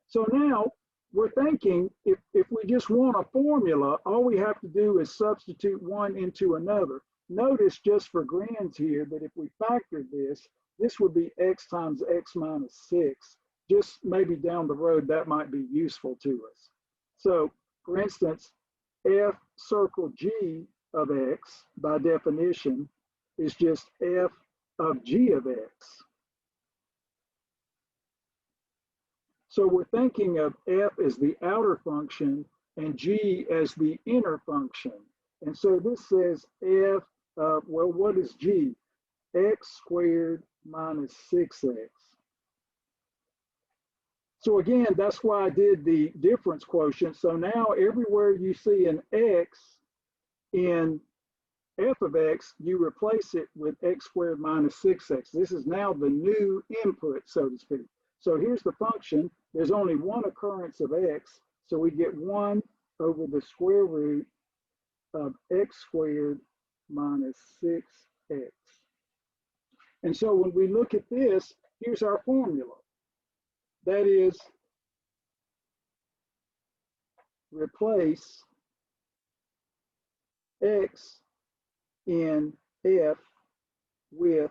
So now we're thinking if we just want a formula, all we have to do is substitute one into another. Notice just for grins here that if we factor this would be x times x minus 6. Just maybe down the road, that might be useful to us. So for instance, f circle g of x by definition is just f of g of x. So we're thinking of f as the outer function and g as the inner function. And so this says f of, well, what is g? X squared minus 6x. So again, that's why I did the difference quotient. So now everywhere you see an x in f of x, you replace it with x squared minus 6x. This is now the new input, so to speak. So here's the function. There's only one occurrence of x, so we get 1 over the square root of x squared minus 6x. And so when we look at this, here's our formula. That is, replace x in f with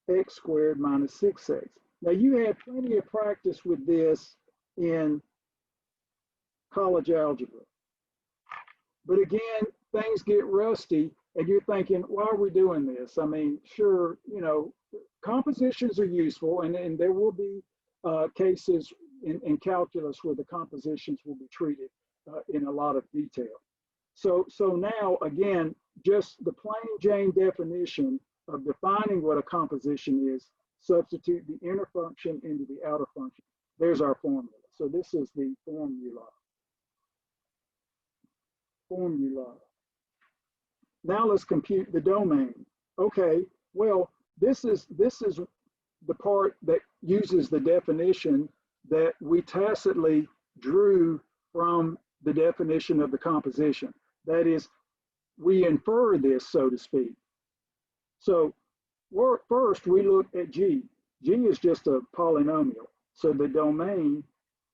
x squared minus 6x. Now you had plenty of practice with this in college algebra. But again, things get rusty and you're thinking, why are we doing this? I mean, sure, you know, compositions are useful and there will be cases in calculus where the compositions will be treated in a lot of detail. So now, again, just the plain Jane definition of defining what a composition is, substitute the inner function into the outer function. There's our formula. So this is the formula. Now let's compute the domain. Okay, well, this is the part that uses the definition that we tacitly drew from the definition of the composition. That is, we infer this, so to speak. So first we look at G. G is just a polynomial. So the domain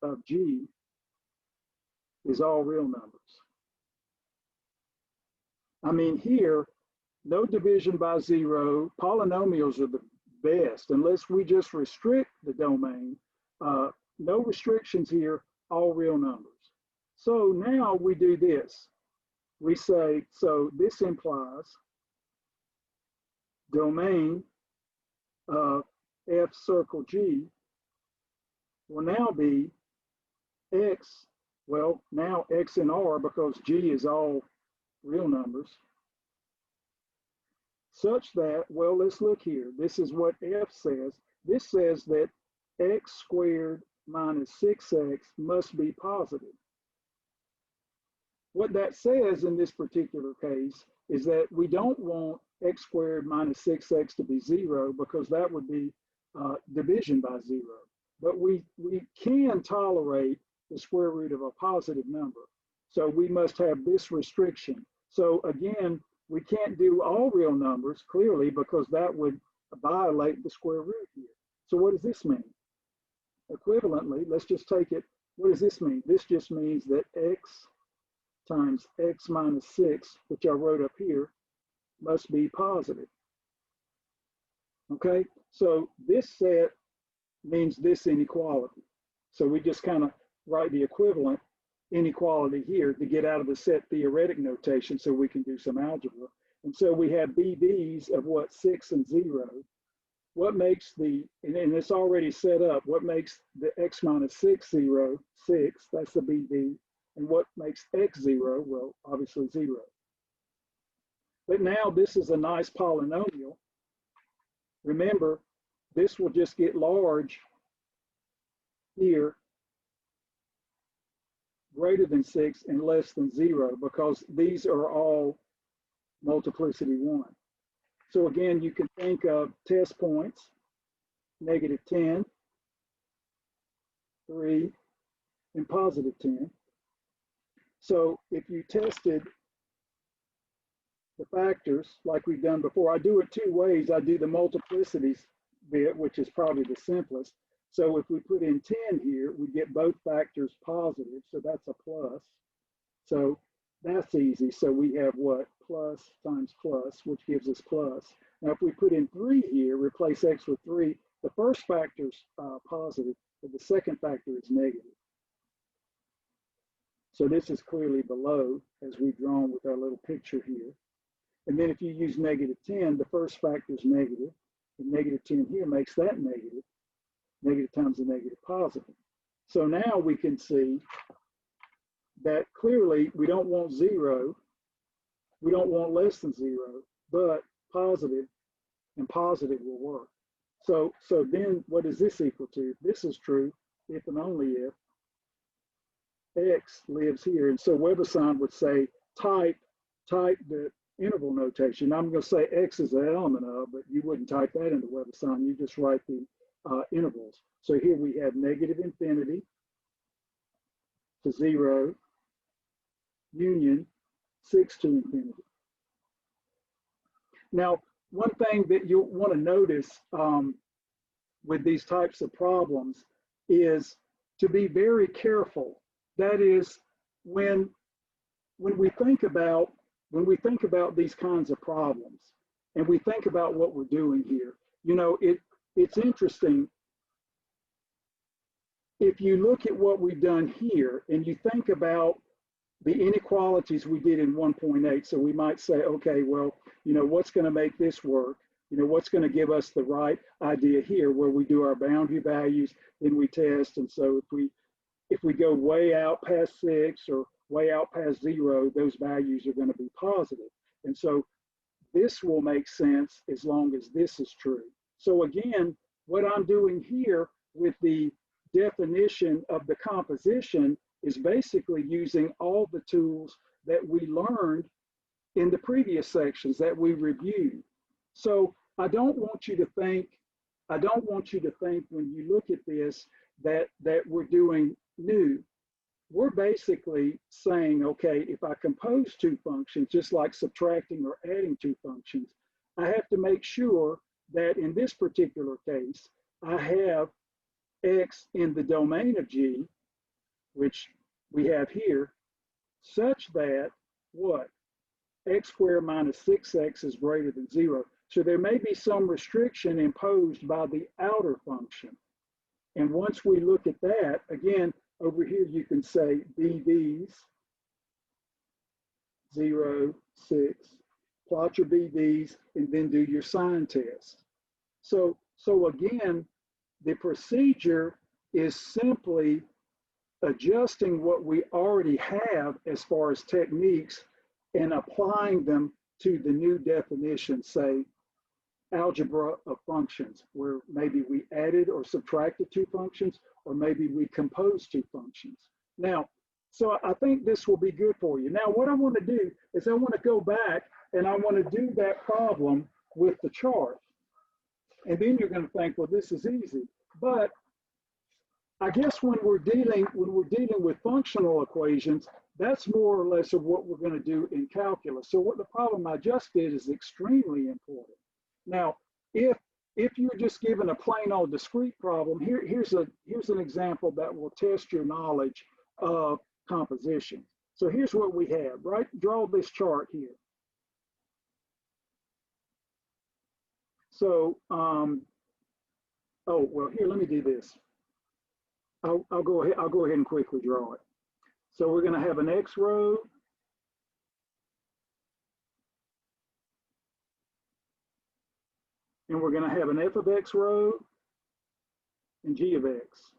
of G is all real numbers. I mean, here, no division by 0. Polynomials are the best, unless we just restrict the domain. No restrictions here, all real numbers. So now we do this. We say, so this implies domain of f circle G will now be x, well, now x and r, because G is all real numbers, such that, well, let's look here. This is what f says. This says that x squared minus 6x must be positive. What that says in this particular case is that we don't want x squared minus 6x to be 0 because that would be division by 0. But we can tolerate the square root of a positive number. So we must have this restriction. So again, we can't do all real numbers, clearly, because that would violate the square root here. So what does this mean? Equivalently, let's just take it. What does this mean? This just means that x times x minus 6, which I wrote up here, must be positive. Okay, so this set means this inequality. So we just kind of write the equivalent inequality here to get out of the set theoretic notation so we can do some algebra. And so we have BBs of what, 6 and 0. What makes the, and it's already set up, what makes the x minus 6 0, 6, that's the BB. And what makes x 0? Well, obviously 0. But now this is a nice polynomial. Remember, this will just get large here, greater than 6 and less than 0, because these are all multiplicity 1. So again, you can think of test points, negative 10, 3, and positive 10. So if you tested the factors like we've done before, I do it two ways. I do the multiplicities bit, which is probably the simplest. So if we put in 10 here, we get both factors positive, so that's a plus. So that's easy. So we have what? Plus times plus, which gives us plus. Now if we put in 3 here, replace x with 3, the first factor's positive, but the second factor is negative. So this is clearly below, as we've drawn with our little picture here. And then if you use negative 10, the first factor is negative. And negative 10 here makes that negative. Negative times a negative positive. So now we can see that clearly we don't want 0. We don't want less than 0, but positive and positive will work. So then what is this equal to? This is true if and only if x lives here. And so Webassant would say type the interval notation. I'm going to say x is an element of, but you wouldn't type that into Webassant. You just write the intervals. So here we have negative infinity to 0, union 6 to infinity. Now, one thing that you'll want to notice with these types of problems is to be very careful. That is, when we think about these kinds of problems, and we think about what we're doing here, you know, it's interesting. If you look at what we've done here, and you think about the inequalities we did in 1.8, so we might say, okay, well, you know, what's going to make this work? You know, what's going to give us the right idea here, where we do our boundary values, then we test, and so if we go way out past 6 or way out past 0, those values are going to be positive. And so this will make sense as long as this is true. So again, what I'm doing here with the definition of the composition is basically using all the tools that we learned in the previous sections that we reviewed. So I don't want you to think when you look at this that we're doing new. We're basically saying, okay, if I compose two functions, just like subtracting or adding two functions, I have to make sure that in this particular case, I have x in the domain of G, which we have here, such that what? X squared minus 6x is greater than 0. So there may be some restriction imposed by the outer function. And once we look at that, again, over here you can say BBs, 0, 6, plot your BBs, and then do your sign test. So again, the procedure is simply adjusting what we already have as far as techniques and applying them to the new definition, say algebra of functions, where maybe we added or subtracted two functions, or maybe we composed two functions. Now, so I think this will be good for you. Now, what I want to do is I want to go back and I want to do that problem with the chart. And then you're going to think, well, this is easy. But I guess when we're dealing with functional equations, that's more or less of what we're going to do in calculus. So what the problem I just did is extremely important. Now, if you're just given a plain old discrete problem, here's an example that will test your knowledge of composition. So here's what we have, right? Draw this chart here. So, oh, well, here, let me do this. I'll go ahead and quickly draw it. So we're going to have an X row. And we're going to have an f of x row and g of x.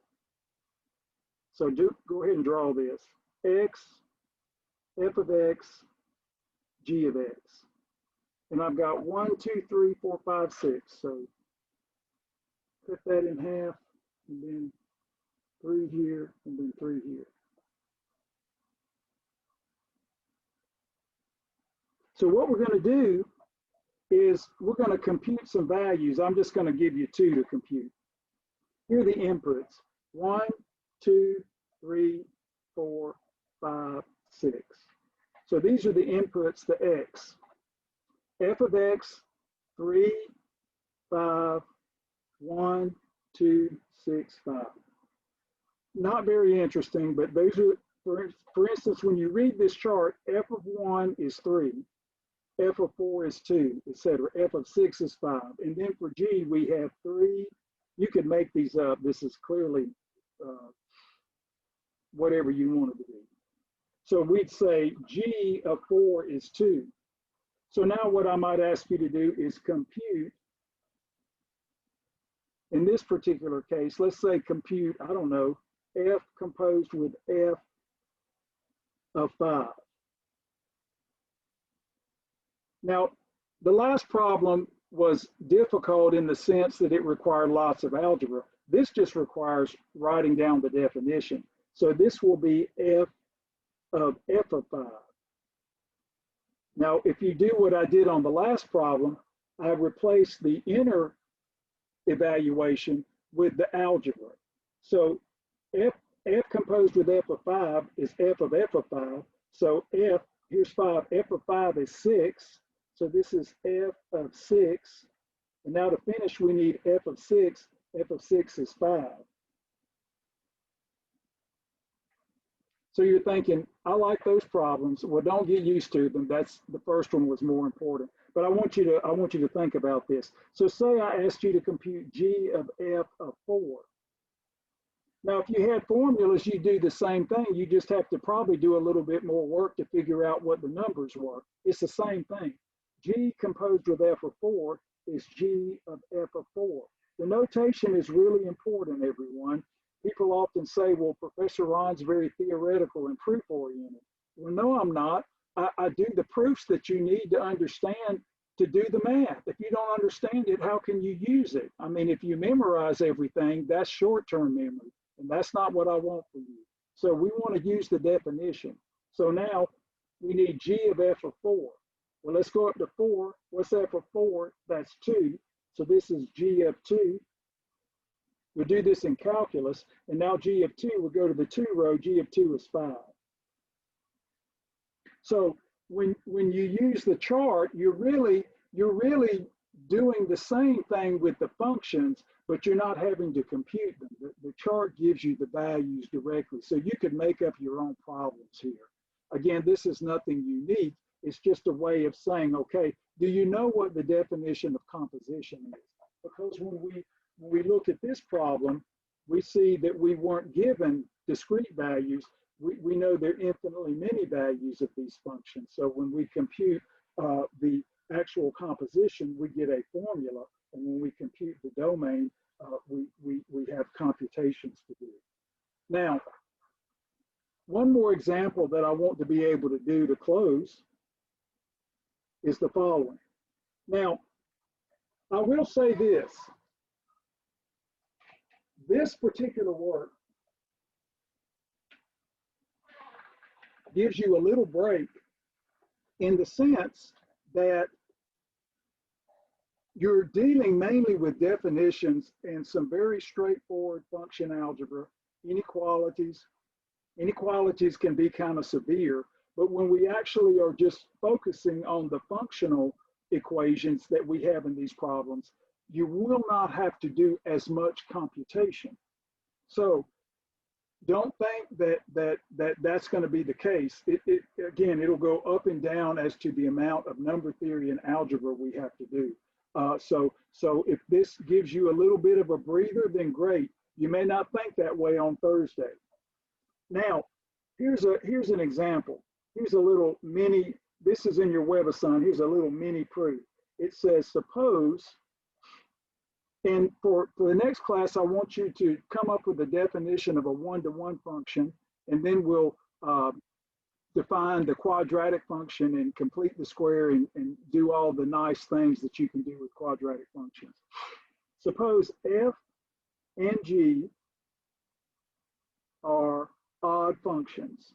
So go ahead and draw this. X, f of x, g of x. And I've got 1, 2, 3, 4, 5, 6. So cut that in half, and then 3 here, and then 3 here. So what we're going to do is we're going to compute some values. I'm just going to give you 2 to compute. Here are the inputs. 1, 2, 3, 4, 5, 6. So these are the inputs to x. F of x, 3, 5, 1, 2, 6, 5. Not very interesting, but those are, for instance, when you read this chart, f of 1 is 3. F of 4 is 2, etc. F of 6 is 5. And then for G, we have 3. You could make these up. This is clearly whatever you want it to be. So we'd say G of 4 is 2. So now what I might ask you to do is compute, in this particular case, let's say compute, I don't know, F composed with F of 5. Now, the last problem was difficult in the sense that it required lots of algebra. This just requires writing down the definition. So this will be F of 5. Now, if you do what I did on the last problem, I replaced the inner evaluation with the algebra. So F composed with F of 5 is F of 5. So F, here's 5, F of 5 is 6. So this is F of 6. And now to finish, we need F of 6. F of 6 is 5. So you're thinking, I like those problems. Well, don't get used to them. That's the first one was more important. But I want you to think about this. So say I asked you to compute G of F of 4. Now, if you had formulas, you do the same thing. You just have to probably do a little bit more work to figure out what the numbers were. It's the same thing. G composed with F of 4 is G of F of 4. The notation is really important, everyone. People often say, well, Professor Ron's very theoretical and proof-oriented. Well, no, I'm not. I do the proofs that you need to understand to do the math. If you don't understand it, how can you use it? I mean, if you memorize everything, that's short-term memory, and that's not what I want for you. So we want to use the definition. So now we need G of F of 4. Well, let's go up to 4. What's F of 4? That's 2. So this is G of 2. We'll do this in calculus, and now G of 2, we'll go to the 2 row, G of 2 is 5. So when you use the chart, you're really doing the same thing with the functions, but you're not having to compute them. The chart gives you the values directly, so you could make up your own problems here. Again, this is nothing unique. It's just a way of saying, okay, do you know what the definition of composition is? Because when we look at this problem, we see that we weren't given discrete values. We know there are infinitely many values of these functions. So when we compute the actual composition, we get a formula. And when we compute the domain, we have computations to do. Now, one more example that I want to be able to do to close is the following. Now, I will say this. This particular work gives you a little break in the sense that you're dealing mainly with definitions and some very straightforward function algebra, inequalities. Inequalities can be kind of severe, but when we actually are just focusing on the functional equations that we have in these problems, you will not have to do as much computation. So don't think that's going to be the case. Again, it'll go up and down as to the amount of number theory and algebra we have to do. So if this gives you a little bit of a breather, then great. You may not think that way on Thursday. Now, here's an example. Here's a little mini, this is in your WebAssign, here's a little mini proof. It says, suppose, and for the next class, I want you to come up with a definition of a one-to-one function, and then we'll define the quadratic function and complete the square and do all the nice things that you can do with quadratic functions. Suppose f and g are odd functions.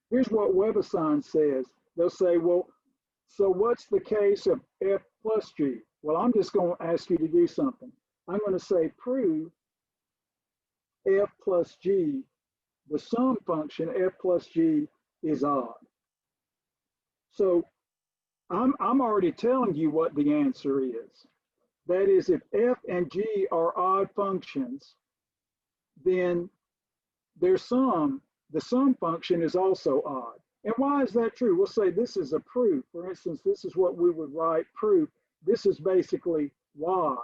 Here's what WebAssign says. They'll say, well, so what's the case of f plus g? Well, I'm just going to ask you to do something. I'm going to say prove f plus g, the sum function f plus g is odd. So I'm already telling you what the answer is. That is, if f and g are odd functions, then their sum, the sum function is also odd. And why is that true? We'll say this is a proof. For instance, this is what we would write proof. This is basically y.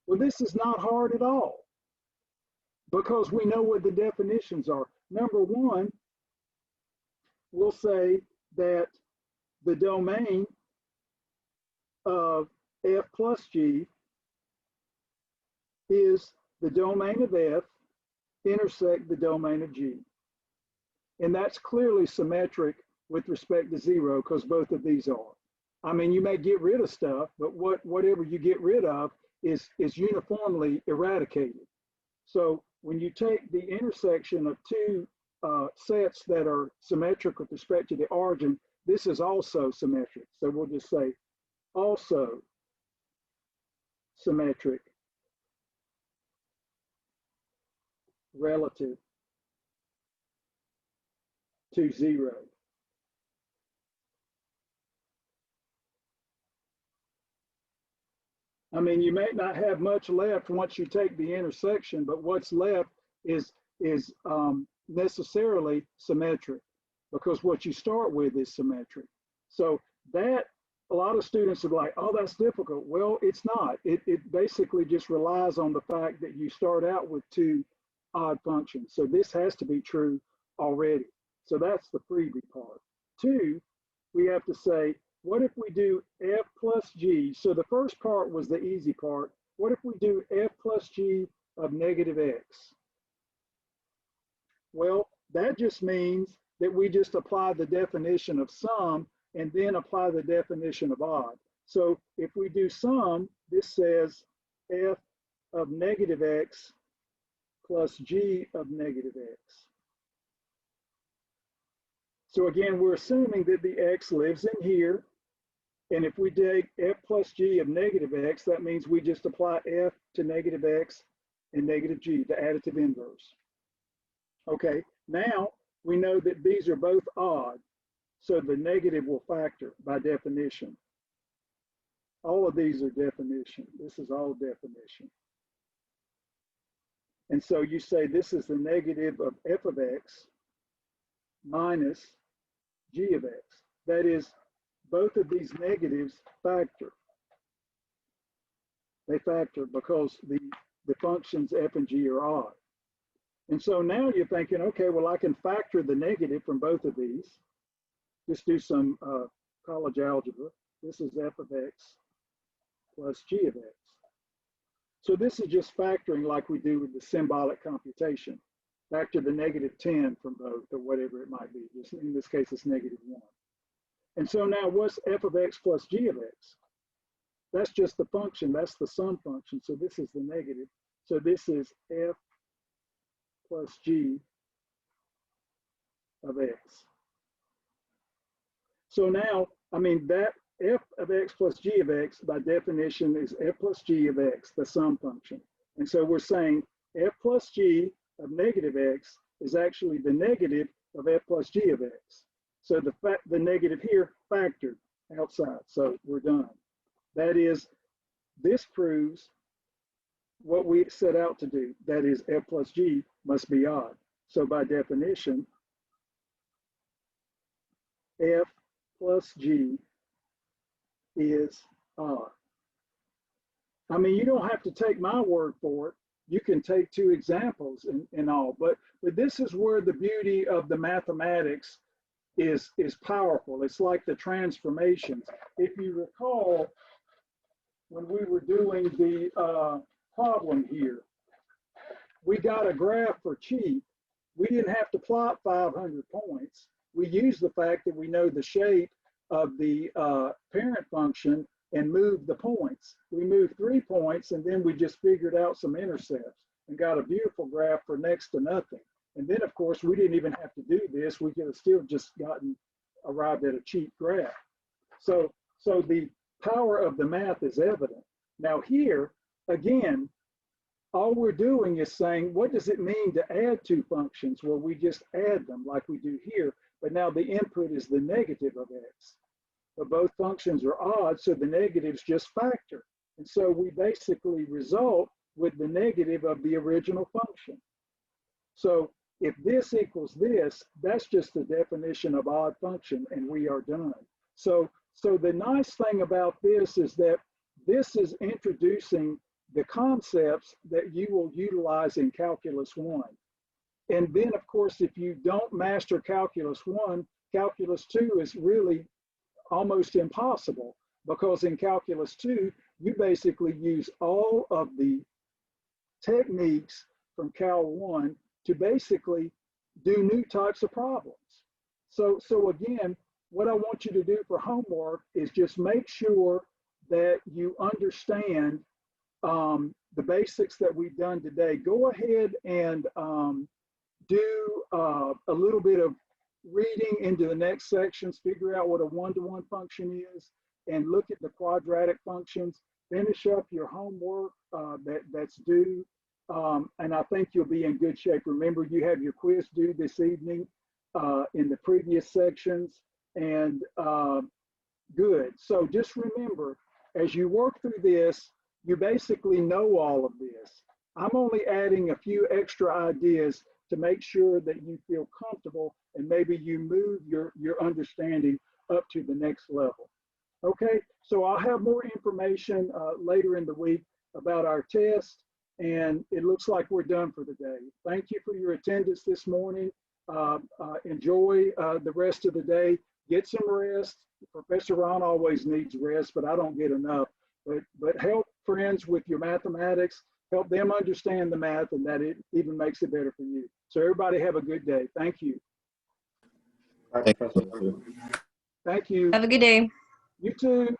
Well, this is not hard at all because we know what the definitions are. Number one, we'll say that the domain of f plus g is the domain of f intersect the domain of g. And that's clearly symmetric with respect to 0 because both of these are. I mean, you may get rid of stuff, but whatever you get rid of is uniformly eradicated. So when you take the intersection of two sets that are symmetric with respect to the origin, this is also symmetric. So we'll just say also symmetric relative to 0. I mean, you may not have much left once you take the intersection, but what's left is necessarily symmetric because what you start with is symmetric. So that, a lot of students are like, oh, that's difficult. Well, it's not. It basically just relies on the fact that you start out with two odd functions. So this has to be true already. So that's the freebie part. Two, we have to say, what if we do f plus g? So the first part was the easy part. What if we do f plus g of negative x? Well, that just means that we just apply the definition of sum and then apply the definition of odd. So if we do sum, this says f of negative x plus g of negative x. So again, we're assuming that the x lives in here. And if we take f plus g of negative x, that means we just apply f to negative x and negative g, the additive inverse. Okay, now we know that these are both odd. So the negative will factor by definition. All of these are definition. This is all definition. And so you say this is the negative of f of x minus g of x. That is, both of these negatives factor. They factor because the functions f and g are odd. And so now you're thinking, okay, well, I can factor the negative from both of these. Just do some college algebra. This is f of x plus g of x. So this is just factoring like we do with the symbolic computation. Factor the negative 10 from both or whatever it might be. Just in this case, it's negative 1. And so now what's f of x plus g of x? that's just the function. That's the sum function. So this is the negative. So this is f plus g of x. So now, I mean, that f of x plus g of x by definition is f plus g of x, the sum function. And so we're saying f plus g of negative x is actually the negative of f plus g of x. So the negative here factored outside. So we're done. That is, this proves what we set out to do. That is, f plus g must be odd. So by definition, f plus g is odd. I mean, you don't have to take my word for it. You can take two examples and all, but this is where the beauty of the mathematics is powerful. It's like the transformations. If you recall, when we were doing the problem here, we got a graph for cheap. We didn't have to plot 500 points. We used the fact that we know the shape of the parent function and moved the points. We moved 3 points, and then we just figured out some intercepts and got a beautiful graph for next to nothing. And then, of course, we didn't even have to do this. We could have still just arrived at a cheap graph. So the power of the math is evident. Now here, again, all we're doing is saying, what does it mean to add two functions? Well, we just add them like we do here, but now the input is the negative of x. But both functions are odd, so the negatives just factor. And so we basically result with the negative of the original function. So if this equals this, that's just the definition of odd function, and we are done. So the nice thing about this is that this is introducing the concepts that you will utilize in Calculus 1. And then, of course, if you don't master Calculus 1, Calculus 2 is really almost impossible, because in Calculus 2, you basically use all of the techniques from Cal 1 to basically do new types of problems. So again, what I want you to do for homework is just make sure that you understand the basics that we've done today. Go ahead and do a little bit of reading into the next sections, figure out what a one-to-one function is, and look at the quadratic functions. Finish up your homework that's due, and I think you'll be in good shape. Remember, you have your quiz due this evening in the previous sections, and good. So just remember, as you work through this, you basically know all of this. I'm only adding a few extra ideas to make sure that you feel comfortable and maybe you move your understanding up to the next level. Okay, so I'll have more information later in the week about our test, and it looks like we're done for the day. Thank you for your attendance this morning. Enjoy the rest of the day. Get some rest. Professor Ron always needs rest, but I don't get enough. But help friends with your mathematics, help them understand the math, and that it even makes it better for you. So everybody have a good day. Thank you. Bye, Professor. Thank you. Have a good day. You too.